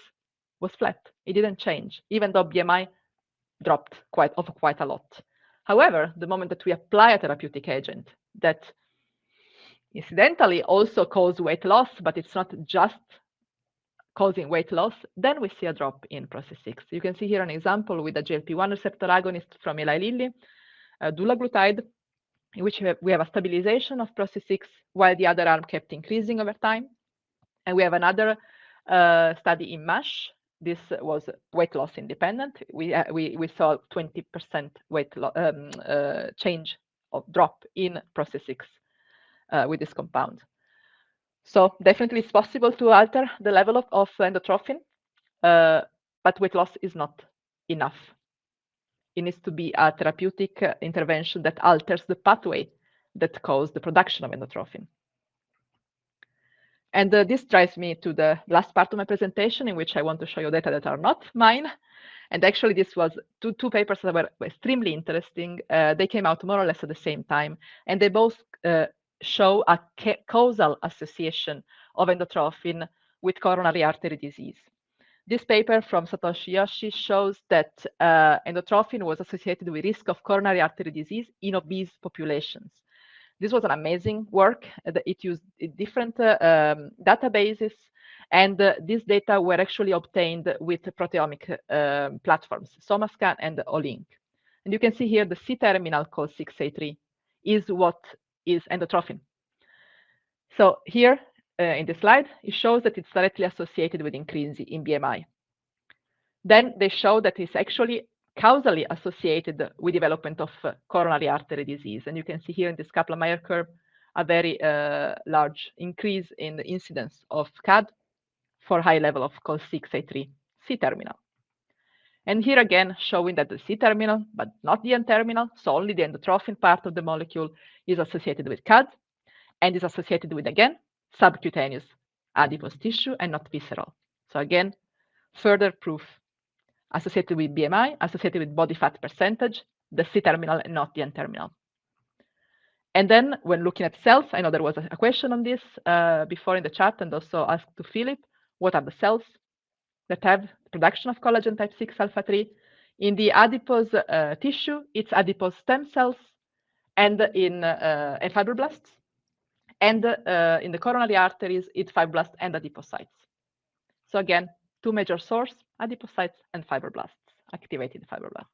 was flat. It didn't change, even though BMI dropped quite a lot. However, the moment that we apply a therapeutic agent that incidentally also causes weight loss, but it's not just causing weight loss, then we see a drop in PRO-C6. You can see here an example with a GLP-1 receptor agonist from Eli Lilly, dulaglutide, in which we have a stabilization of PRO-C6 while the other arm kept increasing over time. And we have another study in MASH. This was weight loss independent. We saw 20% weight change of drop in PRO-C6 with this compound. So definitely it's possible to alter the level of endotrophin, but weight loss is not enough. It needs to be a therapeutic intervention that alters the pathway that causes the production of endotrophin. And this drives me to the last part of my presentation, in which I want to show you data that are not mine. And actually, this was two papers that were extremely interesting. They came out more or less at the same time, and they both show a causal association of endotrophin with coronary artery disease. This paper from Satoshi Yoshi shows that endotrophin was associated with risk of coronary artery disease in obese populations. This was an amazing work. It used different databases, and these data were actually obtained with proteomic platforms, SomaScan and Olink. And you can see here the C-terminal called 6A3 is what is endotrophin. So here in the slide, it shows that it's directly associated with increase in BMI. Then they show that it's actually causally associated with development of coronary artery disease. And you can see here in this Kaplan-Meier curve, a very large increase in the incidence of CAD for high level of called 6A3 C-terminal. And here again, showing that the C-terminal, but not the N-terminal, so only the endotrophin part of the molecule is associated with CAD and is associated with, again, subcutaneous adipose tissue and not visceral. So again, further proof associated with BMI, associated with body fat percentage, the C-terminal and not the N-terminal. And then when looking at cells, I know there was a question on this before in the chat, and also asked to Philip, what are the cells that have production of collagen type 6 alpha 3? In the adipose tissue, it's adipose stem cells and in fibroblasts. And in the coronary arteries, it's fibroblasts and adipocytes. So again, two major sources, adipocytes and fibroblasts, activated fibroblasts.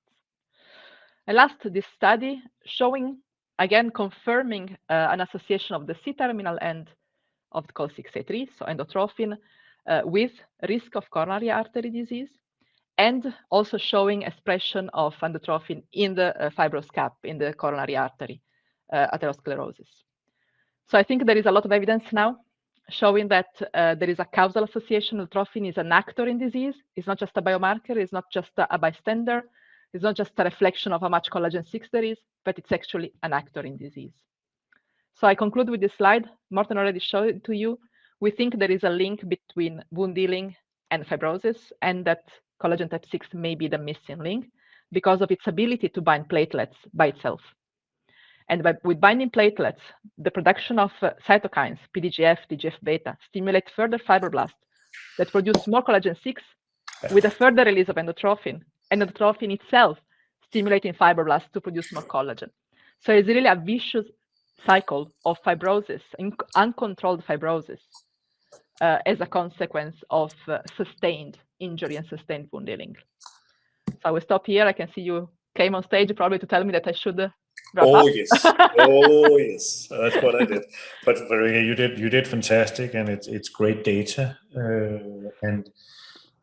And last, this study showing, again, confirming an association of the C-terminal end of the called 6A3, so endotrophin, with risk of coronary artery disease, and also showing expression of endotrophin in the fibrous cap in the coronary artery, atherosclerosis. So I think there is a lot of evidence now showing that there is a causal association. Endotrophin is an actor in disease. It's not just a biomarker. It's not just a bystander. It's not just a reflection of how much collagen 6 there is, but it's actually an actor in disease. So I conclude with this slide. Morten already showed it to you. We think there is a link between wound healing and fibrosis, and that collagen type 6 may be the missing link because of its ability to bind platelets by itself. And with binding platelets, the production of cytokines, PDGF, TGF-β, stimulate further fibroblasts that produce more collagen 6 with a further release of endotrophin, and endotrophin itself stimulating fibroblasts to produce more collagen. So it's really a vicious cycle of fibrosis, uncontrolled fibrosis, as a consequence of sustained injury and sustained wound healing. So I will stop here. I can see you came on stage probably to tell me that I should wrap up. Yes, oh yes, that's what I did. But you did fantastic, and it's great data,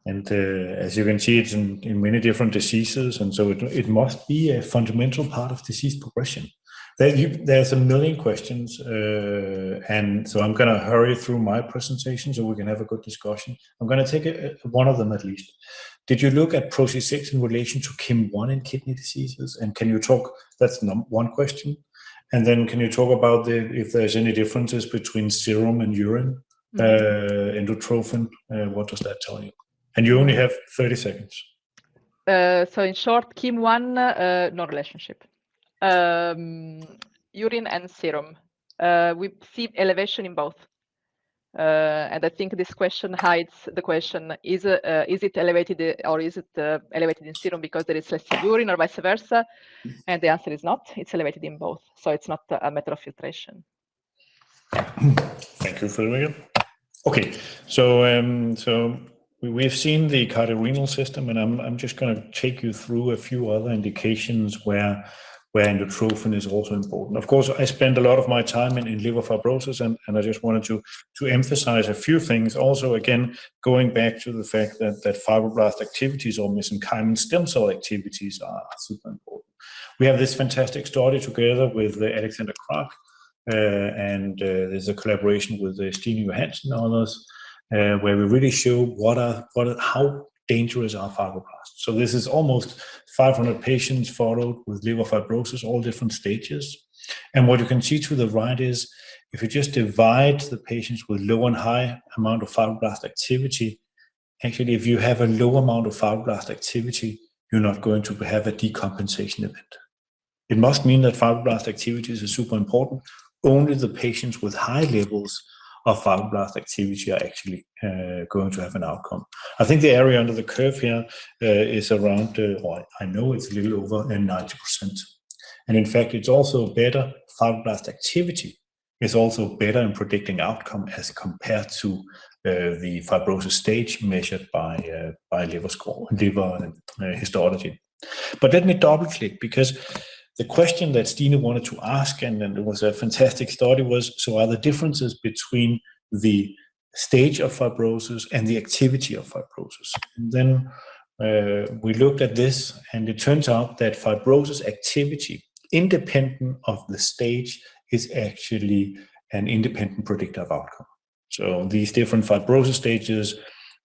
and as you can see, it's in many different diseases, and so it must be a fundamental part of disease progression. There's a million questions, and so I'm going to hurry through my presentation so we can have a good discussion. I'm going to take one of them at least. Did you look at PRO-C6 in relation to KIM1 in kidney diseases? And can you talk, that's one question. And then can you talk about if there's any differences between serum and urine, endotrophin? What does that tell you? And you only have 30 seconds. So in short, KIM1, no relationship. Urine and serum. We see elevation in both. And I think this question hides the question, is it elevated or is it elevated in serum because there is less urine or vice versa? And the answer is not. It's elevated in both. So it's not a matter of filtration. Thank you, Frederica. Okay, so we've seen the cardiorenal system, and I'm just going to take you through a few other indications where endotrophin is also important. Of course, I spend a lot of my time in liver fibrosis, and I just wanted to emphasize a few things. Also, again, going back to the fact that fibroblast activities or mesenchymal stem cell activities are super important. We have this fantastic study together with Alexander Krag, and there's a collaboration with Stine Johansen and others, where we really show how dangerous are fibroblasts. So this is almost 500 patients followed with liver fibrosis, all different stages. And what you can see to the right is, if you just divide the patients with low and high amount of fibroblast activity, actually, if you have a low amount of fibroblast activity, you're not going to have a decompensation event. It must mean that fibroblast activities are super important. Only the patients with high levels of fibroblast activity are actually going to have an outcome. I think the area under the curve here is around, I know it's a little over 90%. And in fact, it's also better, fibroblast activity is also better in predicting outcome as compared to the fibrosis stage measured by liver score, liver histology. But let me double click, because the question that Stine wanted to ask, and it was a fantastic study, was, so are the differences between the stage of fibrosis and the activity of fibrosis? And then we looked at this, and it turns out that fibrosis activity, independent of the stage, is actually an independent predictor of outcome. So these different fibrosis stages,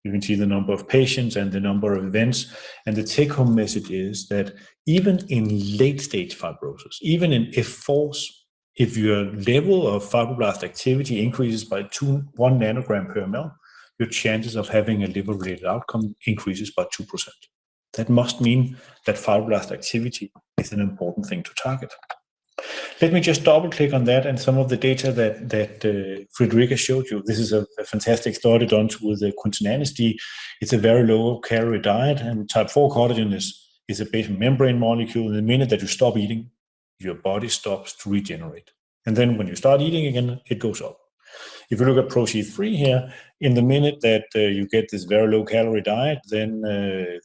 you can see the number of patients and the number of events. And the take-home message is that even in late-stage fibrosis, even in F4s, if your level of fibroblast activity increases by 1 nanogram per ml, your chances of having a liver-related outcome increases by 2%. That must mean that fibroblast activity is an important thing to target. Let me just double-click on that and some of the data that Frederica showed you. This is a fantastic study done with the quintinan. It's a very low-calorie diet, and type 4 collagen is a basement membrane molecule. The minute that you stop eating, your body stops to regenerate. And then when you start eating again, it goes up. If you look at PRO-C3 here, in the minute that you get this very low-calorie diet, then the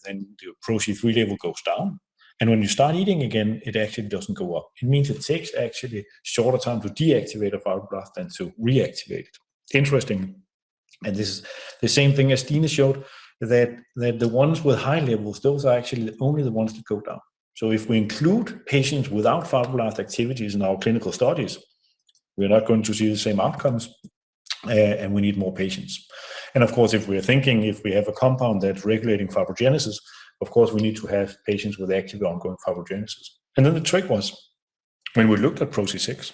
PRO-C3 level goes down. And when you start eating again, it actually doesn't go up. It means it takes actually shorter time to deactivate a fibroblast than to reactivate it. Interesting. And this is the same thing as Stine showed, that the ones with high levels, those are actually only the ones that go down. So if we include patients without fibroblast activities in our clinical studies, we're not going to see the same outcomes, and we need more patients. And of course, if we have a compound that's regulating fibrogenesis, of course, we need to have patients with active ongoing fibrogenesis. And then the trick was, when we looked at PRO-C6,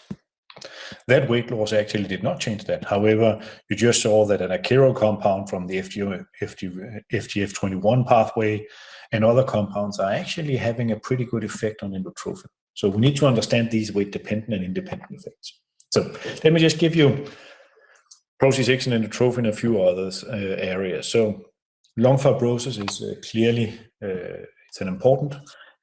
that weight loss actually did not change that. However, you just saw that an Akero compound from the FGF21 pathway and other compounds are actually having a pretty good effect on endotrophin. So we need to understand these weight-dependent and independent effects. So let me just give you PRO-C6 and endotrophin, a few others areas. So lung fibrosis is clearly it's an important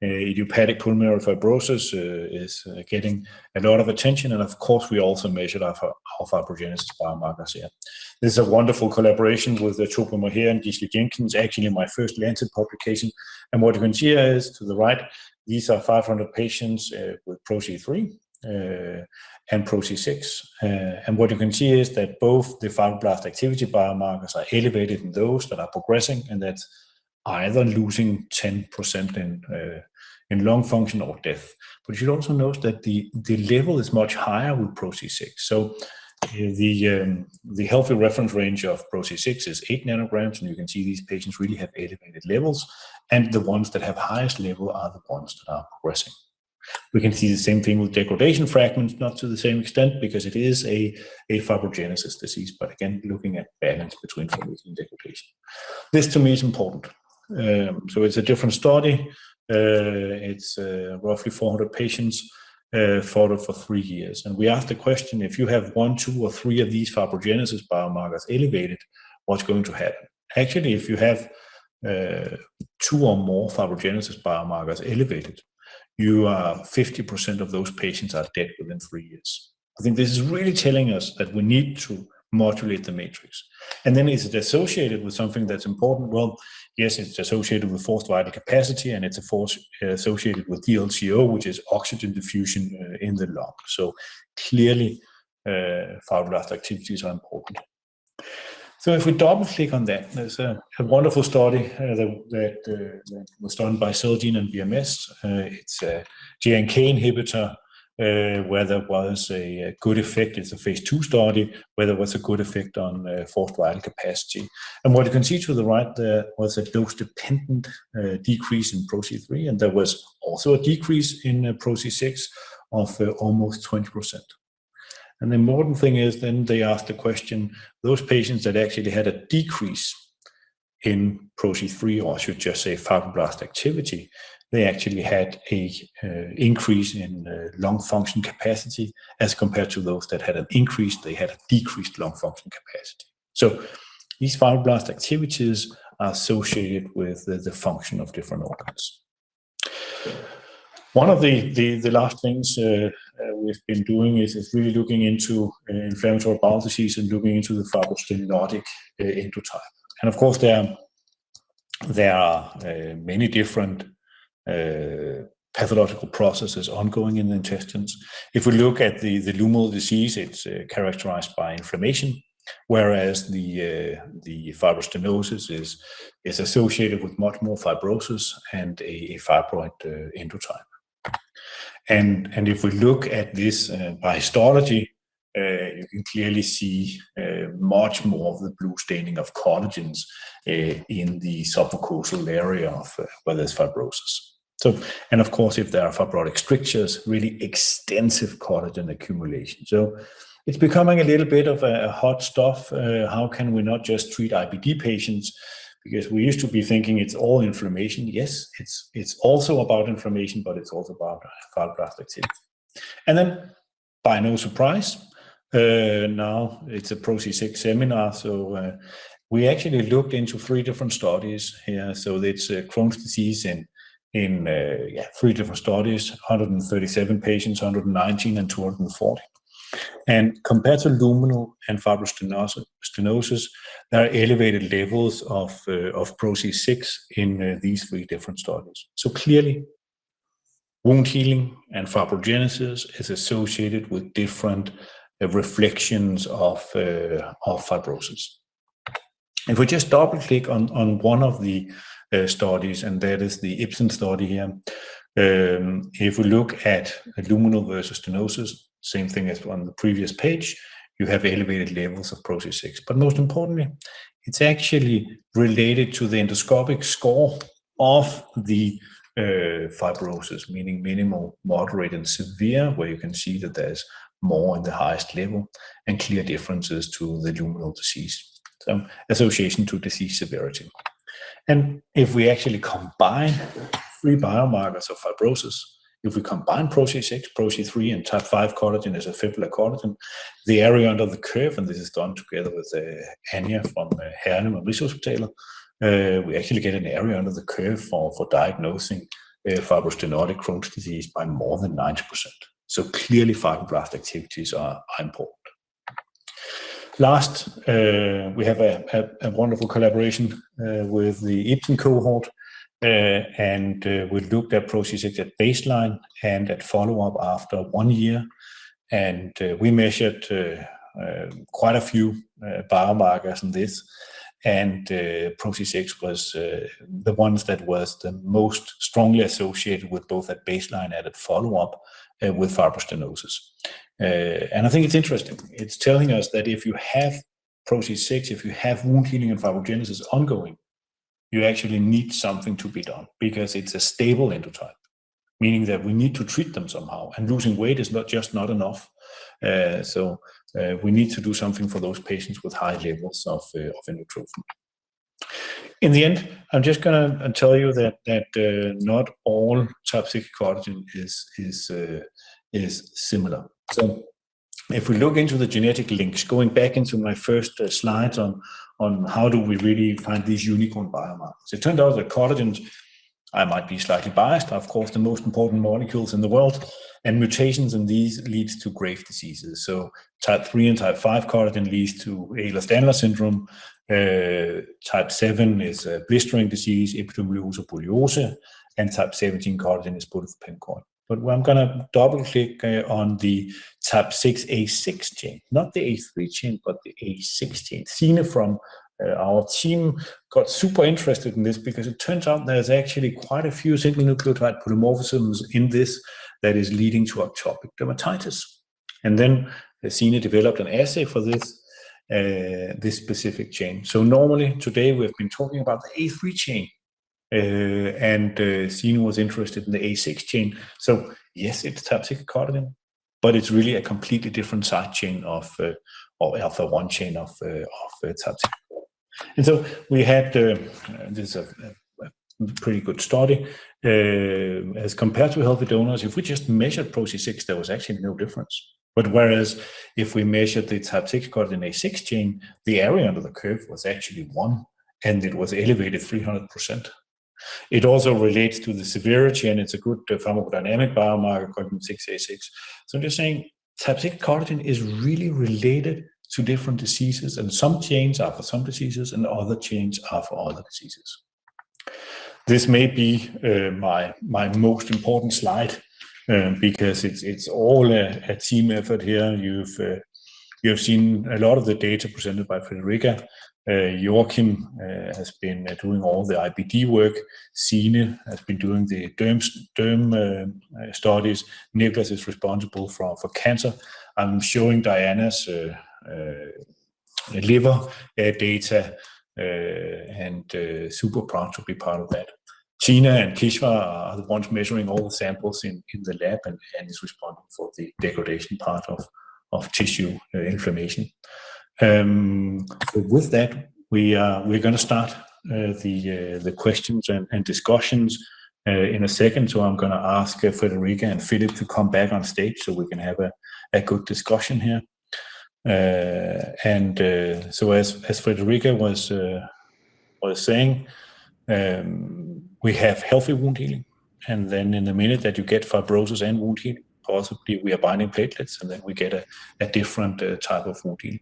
idiopathic pulmonary fibrosis is getting a lot of attention, and of course we also measured our fibrogenesis biomarkers here. This is a wonderful collaboration with Topo Moher and Gisli Jenkins, actually my first Lancet publication. And what you can see here is, to the right, these are 500 patients with PRO-C3 and PRO-C6. And what you can see is that both the fibroblast activity biomarkers are elevated in those that are progressing, and that's either losing 10% in lung function or death. But you should also note that the level is much higher with PRO-C6. So the healthy reference range of PRO-C6 is 8 nanograms, and you can see these patients really have elevated levels, and the ones that have highest level are the ones that are progressing. We can see the same thing with degradation fragments, not to the same extent because it is a fibrogenesis disease, but again, looking at balance between formation and degradation. This to me is important. So it's a different study. It's roughly 400 patients followed for 3 years. And we asked the question, if you have 1, 2, or 3 of these fibrogenesis biomarkers elevated, what's going to happen? Actually, if you have 2 or more fibrogenesis biomarkers elevated, 50% of those patients are dead within 3 years. I think this is really telling us that we need to modulate the matrix. And then is it associated with something that's important? Well, yes, it's associated with forced vital capacity, and it's associated with DLCO, which is oxygen diffusion in the lung. So clearly, fibroblast activities are important. So if we double click on that, there's a wonderful study that was done by Celgene and BMS. It's a JNK inhibitor where there was a good effect. It's a phase 2 study where there was a good effect on forced vital capacity. And what you can see to the right there was a dose-dependent decrease in PRO-C3, and there was also a decrease in PRO-C6 of almost 20%. And the important thing is then they asked the question, those patients that actually had a decrease in PRO-C3, or I should just say fibroblast activity, they actually had a increase in lung function capacity as compared to those that had an increase, they had a decreased lung function capacity. So these fibroblast activities are associated with the function of different organs. One of the last things we've been doing is really looking into inflammatory bowel disease and looking into the fibrostenotic endotype. And of course, there are many different pathological processes ongoing in the intestines. If we look at the luminal disease, it's characterized by inflammation, whereas the fibrostenosis is associated with much more fibrosis and a fibroid endotype. And if we look at this by histology, you can clearly see much more of the blue staining of collagens in the submucosal area of where there's fibrosis. So, and of course, if there are fibrotic strictures, really extensive collagen accumulation. So it's becoming a little bit of a hot stuff. How can we not just treat IBD patients? Because we used to be thinking it's all inflammation. Yes, it's also about inflammation, but it's also about fibroblast activity. And then, by no surprise, now it's a PRO-C6 seminar. So we actually looked into 3 different studies here. So it's Crohn's disease in 3 different studies, 137 patients, 119 and 240. And compared to luminal and fibrostenosis, there are elevated levels of PRO-C6 in these 3 different studies. So clearly, wound healing and fibrogenesis is associated with different reflections of fibrosis. If we just double click on one of the studies, and that is the Ibsen study here. If we look at luminal versus stenosis, same thing as on the previous page, you have elevated levels of PRO-C6. But most importantly, it's actually related to the endoscopic score of the fibrosis, meaning minimal, moderate, and severe, where you can see that there's more in the highest level and clear differences to the luminal disease. So association to disease severity. And if we actually combine 3 biomarkers of fibrosis, if we combine PRO-C6, PRO-C3, and type 5 collagen as a fibrillar collagen, the area under the curve, and this is done together with Anja from Herlev and Rigshospitalet, we actually get an area under the curve for diagnosing fibrostenotic Crohn's disease by more than 90%. So clearly fibroblast activities are important. Last, we have a wonderful collaboration with the Ipsen cohort, and we looked at PRO-C6 at baseline and at follow-up after 1 year, and we measured quite a few biomarkers in this, and PRO-C6 was the ones that was the most strongly associated with both at baseline and at follow-up with fibrostenosis. And I think it's interesting. It's telling us that if you have PRO-C6, if you have wound healing and fibrogenesis ongoing, you actually need something to be done because it's a stable endotype, meaning that we need to treat them somehow. And losing weight is not enough. So we need to do something for those patients with high levels of endotrophin. In the end, I'm just going to tell you that not all type 6 collagen is similar. So if we look into the genetic links, going back into my first slides on how do we really find these unicorn biomarkers, it turned out that collagens, I might be slightly biased, are of course the most important molecules in the world, and mutations in these leads to grave diseases. So type 3 and type 5 collagen leads to Ehlers-Danlos syndrome. Type 7 is a blistering disease, epidermolysis bullosa, and type 17 collagen is Budapest. But I'm going to double click on the type 6 A6 chain, not the A3 chain, but the A6 chain. Sine from our team got super interested in this because it turns out there's actually quite a few single nucleotide polymorphisms in this that is leading to atopic dermatitis. And then Sine developed an assay for this specific chain. So normally today we've been talking about the A3 chain, and Sine was interested in the A6 chain. So yes, it's type 6 collagen, but it's really a completely different side chain of alpha 1 chain of type 6. And so we had this a pretty good study as compared to healthy donors. If we just measured PRO-C6, there was actually no difference. But whereas if we measured the type 6 collagen A6 chain, the area under the curve was actually 1, and it was elevated 300%. It also relates to the severity, and it's a good pharmacodynamic biomarker, collagen 6A6. So I'm just saying type 6 collagen is really related to different diseases, and some chains are for some diseases and other chains are for other diseases. This may be my most important slide because it's all a team effort here. You've seen a lot of the data presented by Frederica. Joachim has been doing all the IBD work. Sine has been doing the derm studies. Nicholas is responsible for cancer. I'm showing Diana's liver data and super proud to be part of that. Tina and Kishwa are the ones measuring all the samples in the lab and is responding for the degradation part of tissue inflammation. So with that, we're going to start the questions and discussions in a second. So I'm going to ask Frederica and Philip to come back on stage so we can have a good discussion here. So as Frederica was saying, we have healthy wound healing, and then in the minute that you get fibrosis and wound healing, possibly we are binding platelets, and then we get a different type of wound healing.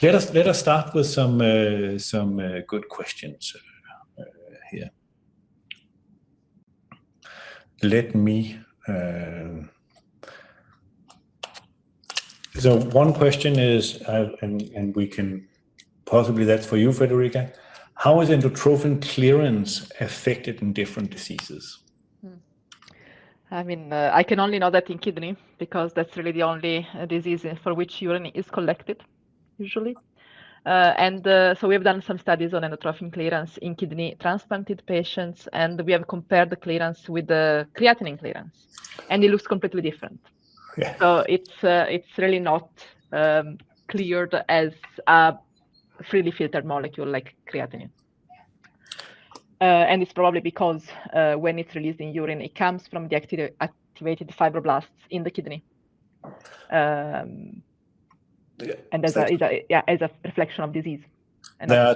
Let us start with some good questions here. Let me. So one question is, and we can possibly that's for you, Frederica. How is endotrophin clearance affected in different diseases? I mean, I can only know that in kidney because that's really the only disease for which urine is collected, usually. So we have done some studies on endotrophin clearance in kidney transplanted patients, and we have compared the clearance with the creatinine clearance, and it looks completely different. Yeah. So it's really not cleared as a freely filtered molecule like creatinine. And it's probably because when it's released in urine, it comes from the activated fibroblasts in the kidney. And as a reflection of disease. There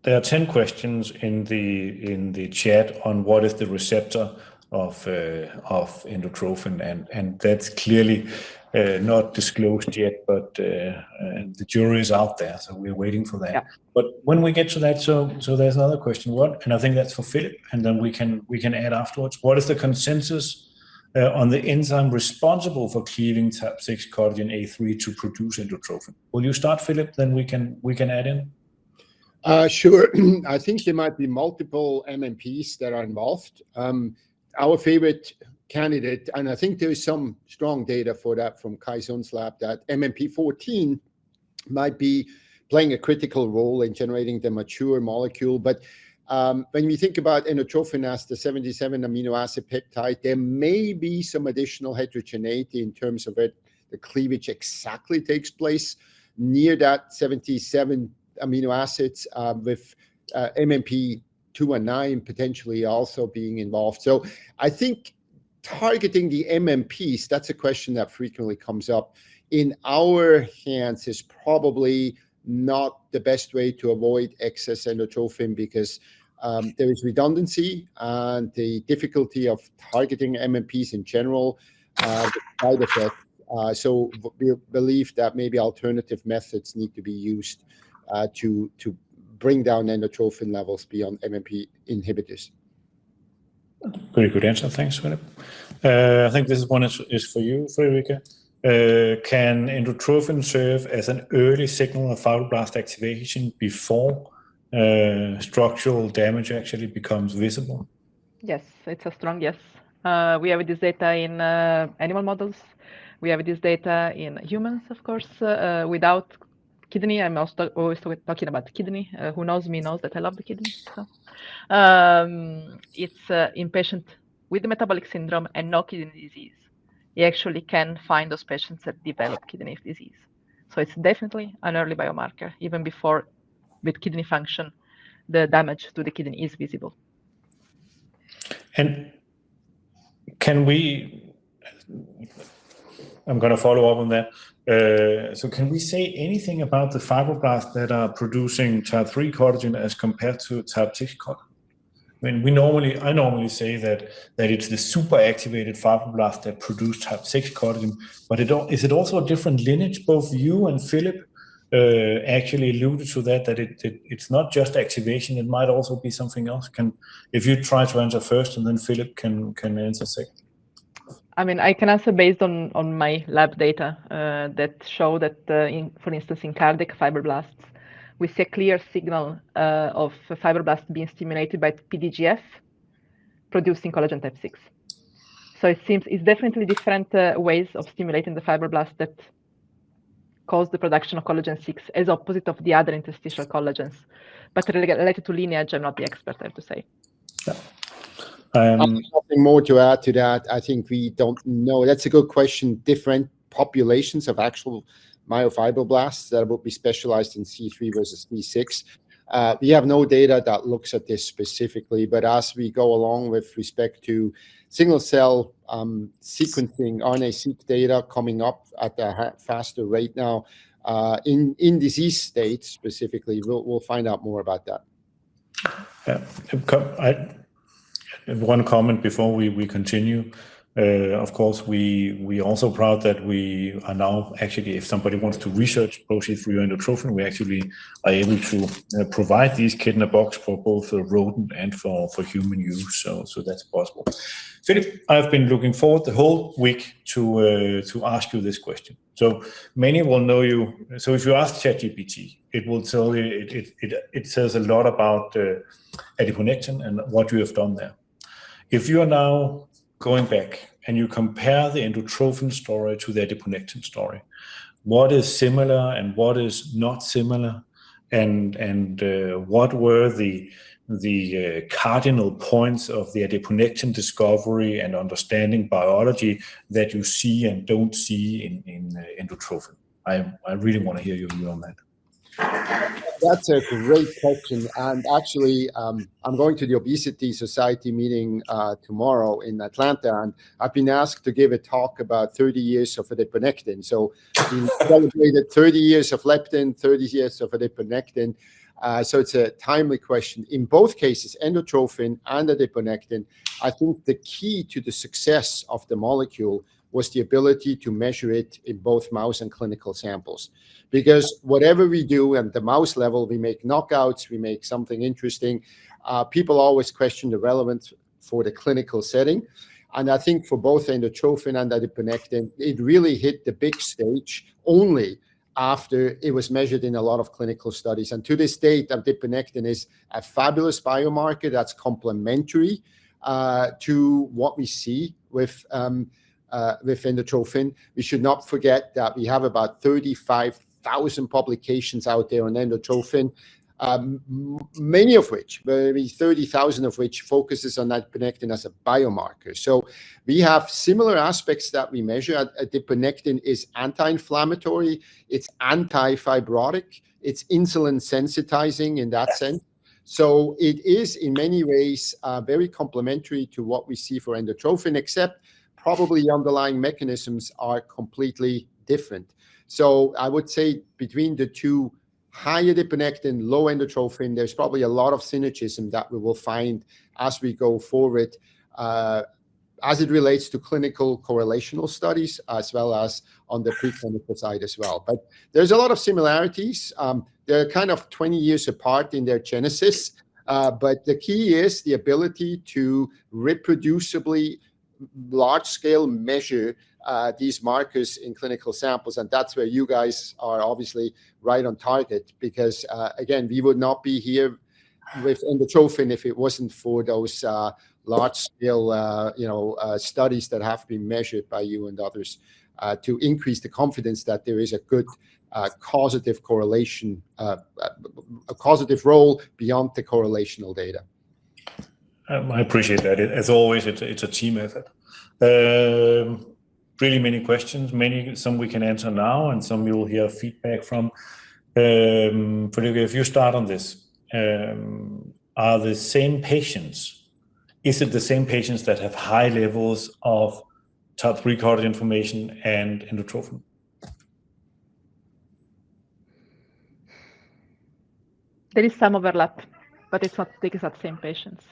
there are 10 questions in the chat on what is the receptor of endotrophin, and that's clearly not disclosed yet, but the jury is out there, so we're waiting for that. Yeah. But when we get to that, so there's another question. And I think that's for Philip, and then we can add afterwards. What is the consensus on the enzyme responsible for cleaving type 6 collagen A3 to produce endotrophin? Will you start, Philip? Then we can add in. Sure. I think there might be multiple MMPs that are involved. Our favorite candidate, and I think there is some strong data for that from Kai Sun's lab, that MMP14 might be playing a critical role in generating the mature molecule. But when we think about endotrophin as the 77 amino acid peptide, there may be some additional heterogeneity in terms of it. The cleavage exactly takes place near that 77 amino acids, with MMP 2 and 9 potentially also being involved. So I think targeting the MMPs, that's a question that frequently comes up, in our hands is probably not the best way to avoid excess endotrophin, because there is redundancy and the difficulty of targeting MMPs in general, side effects. So we believe that maybe alternative methods need to be used to bring down endotrophin levels beyond MMP inhibitors. Very good answer. Thanks, Philip. I think this one is for you, Frederica. Can endotrophin serve as an early signal of fibroblast activation before structural damage actually becomes visible? Yes, it's a strong yes. We have this data in animal models. We have this data in humans, of course, without kidney. I'm also always talking about kidney. Who knows me knows that I love the kidney. So it's in patient with the metabolic syndrome and no kidney disease. You actually can find those patients that develop kidney disease. So it's definitely an early biomarker. Even before with kidney function, the damage to the kidney is visible. And can we, I'm going to follow up on that. So can we say anything about the fibroblasts that are producing type 3 collagen as compared to type 6 collagen? I mean, I normally say that it's the super activated fibroblasts that produce type 6 collagen, but is it also a different lineage? Both you and Philip actually alluded to that it's not just activation, it might also be something else. If you try to answer first and then Philip can answer second. I mean, I can answer based on my lab data that show that, for instance, in cardiac fibroblasts, we see a clear signal of fibroblasts being stimulated by PDGF, producing collagen type 6. So it seems it's definitely different ways of stimulating the fibroblasts that cause the production of collagen 6, as opposite of the other interstitial collagens. But related to lineage, I'm not the expert, I have to say. Nothing more to add to that. I think we don't know. That's a good question. Different populations of actual myofibroblasts that will be specialized in C3 versus C6. We have no data that looks at this specifically, but as we go along with respect to single cell sequencing, RNA-seq data coming up at a faster rate now, in disease states specifically, we'll find out more about that. One comment before we continue. Of course, we also proud that we are now actually, if somebody wants to research PRO-C3 endotrophin, we actually are able to provide these kit in a box for both rodent and for human use. So that's possible. Philip, I've been looking forward the whole week to ask you this question. So many will know you. So if you ask ChatGPT, it will tell you, it says a lot about adiponectin and what you have done there. If you are now going back and you compare the endotrophin story to the adiponectin story, what is similar and what is not similar, and what were the cardinal points of the adiponectin discovery and understanding biology that you see and don't see in endotrophin? I really want to hear your view on that. That's a great question. And actually, I'm going to the Obesity Society meeting tomorrow in Atlanta, and I've been asked to give a talk about 30 years of adiponectin. So we celebrated 30 years of leptin, 30 years of adiponectin. So it's a timely question. In both cases, endotrophin and adiponectin, I think the key to the success of the molecule was the ability to measure it in both mouse and clinical samples. Because whatever we do at the mouse level, we make knockouts, we make something interesting. People always question the relevance for the clinical setting. And I think for both endotrophin and adiponectin, it really hit the big stage only after it was measured in a lot of clinical studies. And to this date, adiponectin is a fabulous biomarker that's complementary to what we see with endotrophin. We should not forget that we have about 35,000 publications out there on endotrophin, many of which, maybe 30,000 of which, focuses on adiponectin as a biomarker. So we have similar aspects that we measure. Adiponectin is anti-inflammatory, it's anti-fibrotic, it's insulin sensitizing in that sense. So it is in many ways very complementary to what we see for endotrophin, except probably the underlying mechanisms are completely different. So I would say between the two, high adiponectin, low endotrophin, there's probably a lot of synergism that we will find as we go forward, as it relates to clinical correlational studies, as well as on the preclinical side as well. But there's a lot of similarities. They're kind of 20 years apart in their genesis, but the key is the ability to reproducibly large-scale measure these markers in clinical samples, and that's where you guys are obviously right on target, because again, we would not be here with endotrophin if it wasn't for those large-scale studies that have been measured by you and others to increase the confidence that there is a good causative correlation, a causative role beyond the correlational data. I appreciate that. As always, it's a team effort. Really many questions, some we can answer now, and some you will hear feedback from. If you start on this, are the same patients? Is it the same patients that have high levels of type 3 coded information and endotrophin? There is some overlap, but it's not the exact same patients.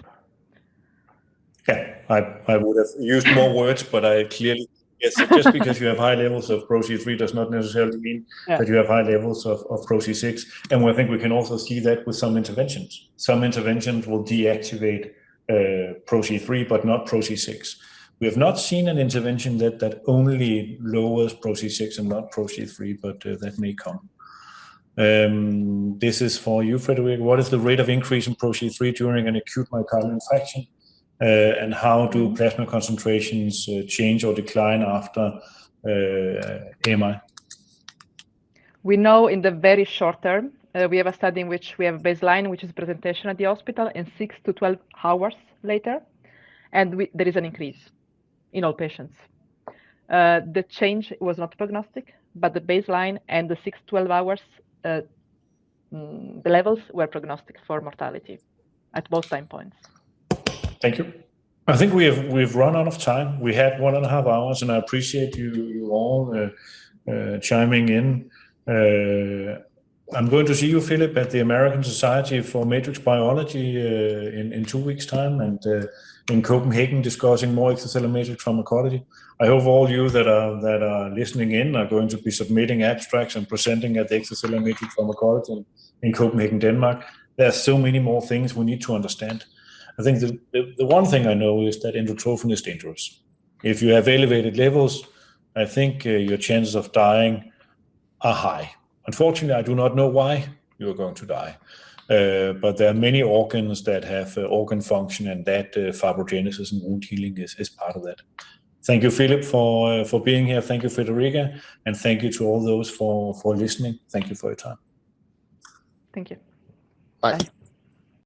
Okay, I would have used more words, but I clearly, yes, just because you have high levels of PRO-C3 does not necessarily mean that you have high levels of PRO-C6. And I think we can also see that with some interventions. Some interventions will deactivate PRO-C3, but not PRO-C6. We have not seen an intervention that only lowers PRO-C6 and not PRO-C3, but that may come. This is for you, Frederick. What is the rate of increase in PRO-C3 during an acute myocardial infarction? And how do plasma concentrations change or decline after AMI? We know in the very short term, we have a study in which we have baseline, which is presentation at the hospital, and 6 to 12 hours later, and there is an increase in all patients. The change was not prognostic, but the baseline and the 6 to 12 hours, the levels were prognostic for mortality at both time points. Thank you. I think we've run out of time. We had 1.5 hours, and I appreciate you all chiming in. I'm going to see you, Philip, at the American Society for Matrix Biology in 2 weeks' time, and in Copenhagen, discussing more extracellular matrix pharmacology. I hope all you that are listening in are going to be submitting abstracts and presenting at the extracellular matrix pharmacology in Copenhagen, Denmark. There are so many more things we need to understand. I think the one thing I know is that endotrophin is dangerous. If you have elevated levels, I think your chances of dying are high. Unfortunately, I do not know why you are going to die. But there are many organs that have organ function, and that fibrogenesis and wound healing is part of that. Thank you, Philip, for being here. Thank you, Frederica, and thank you to all those for listening. Thank you for your time. Thank you. Bye.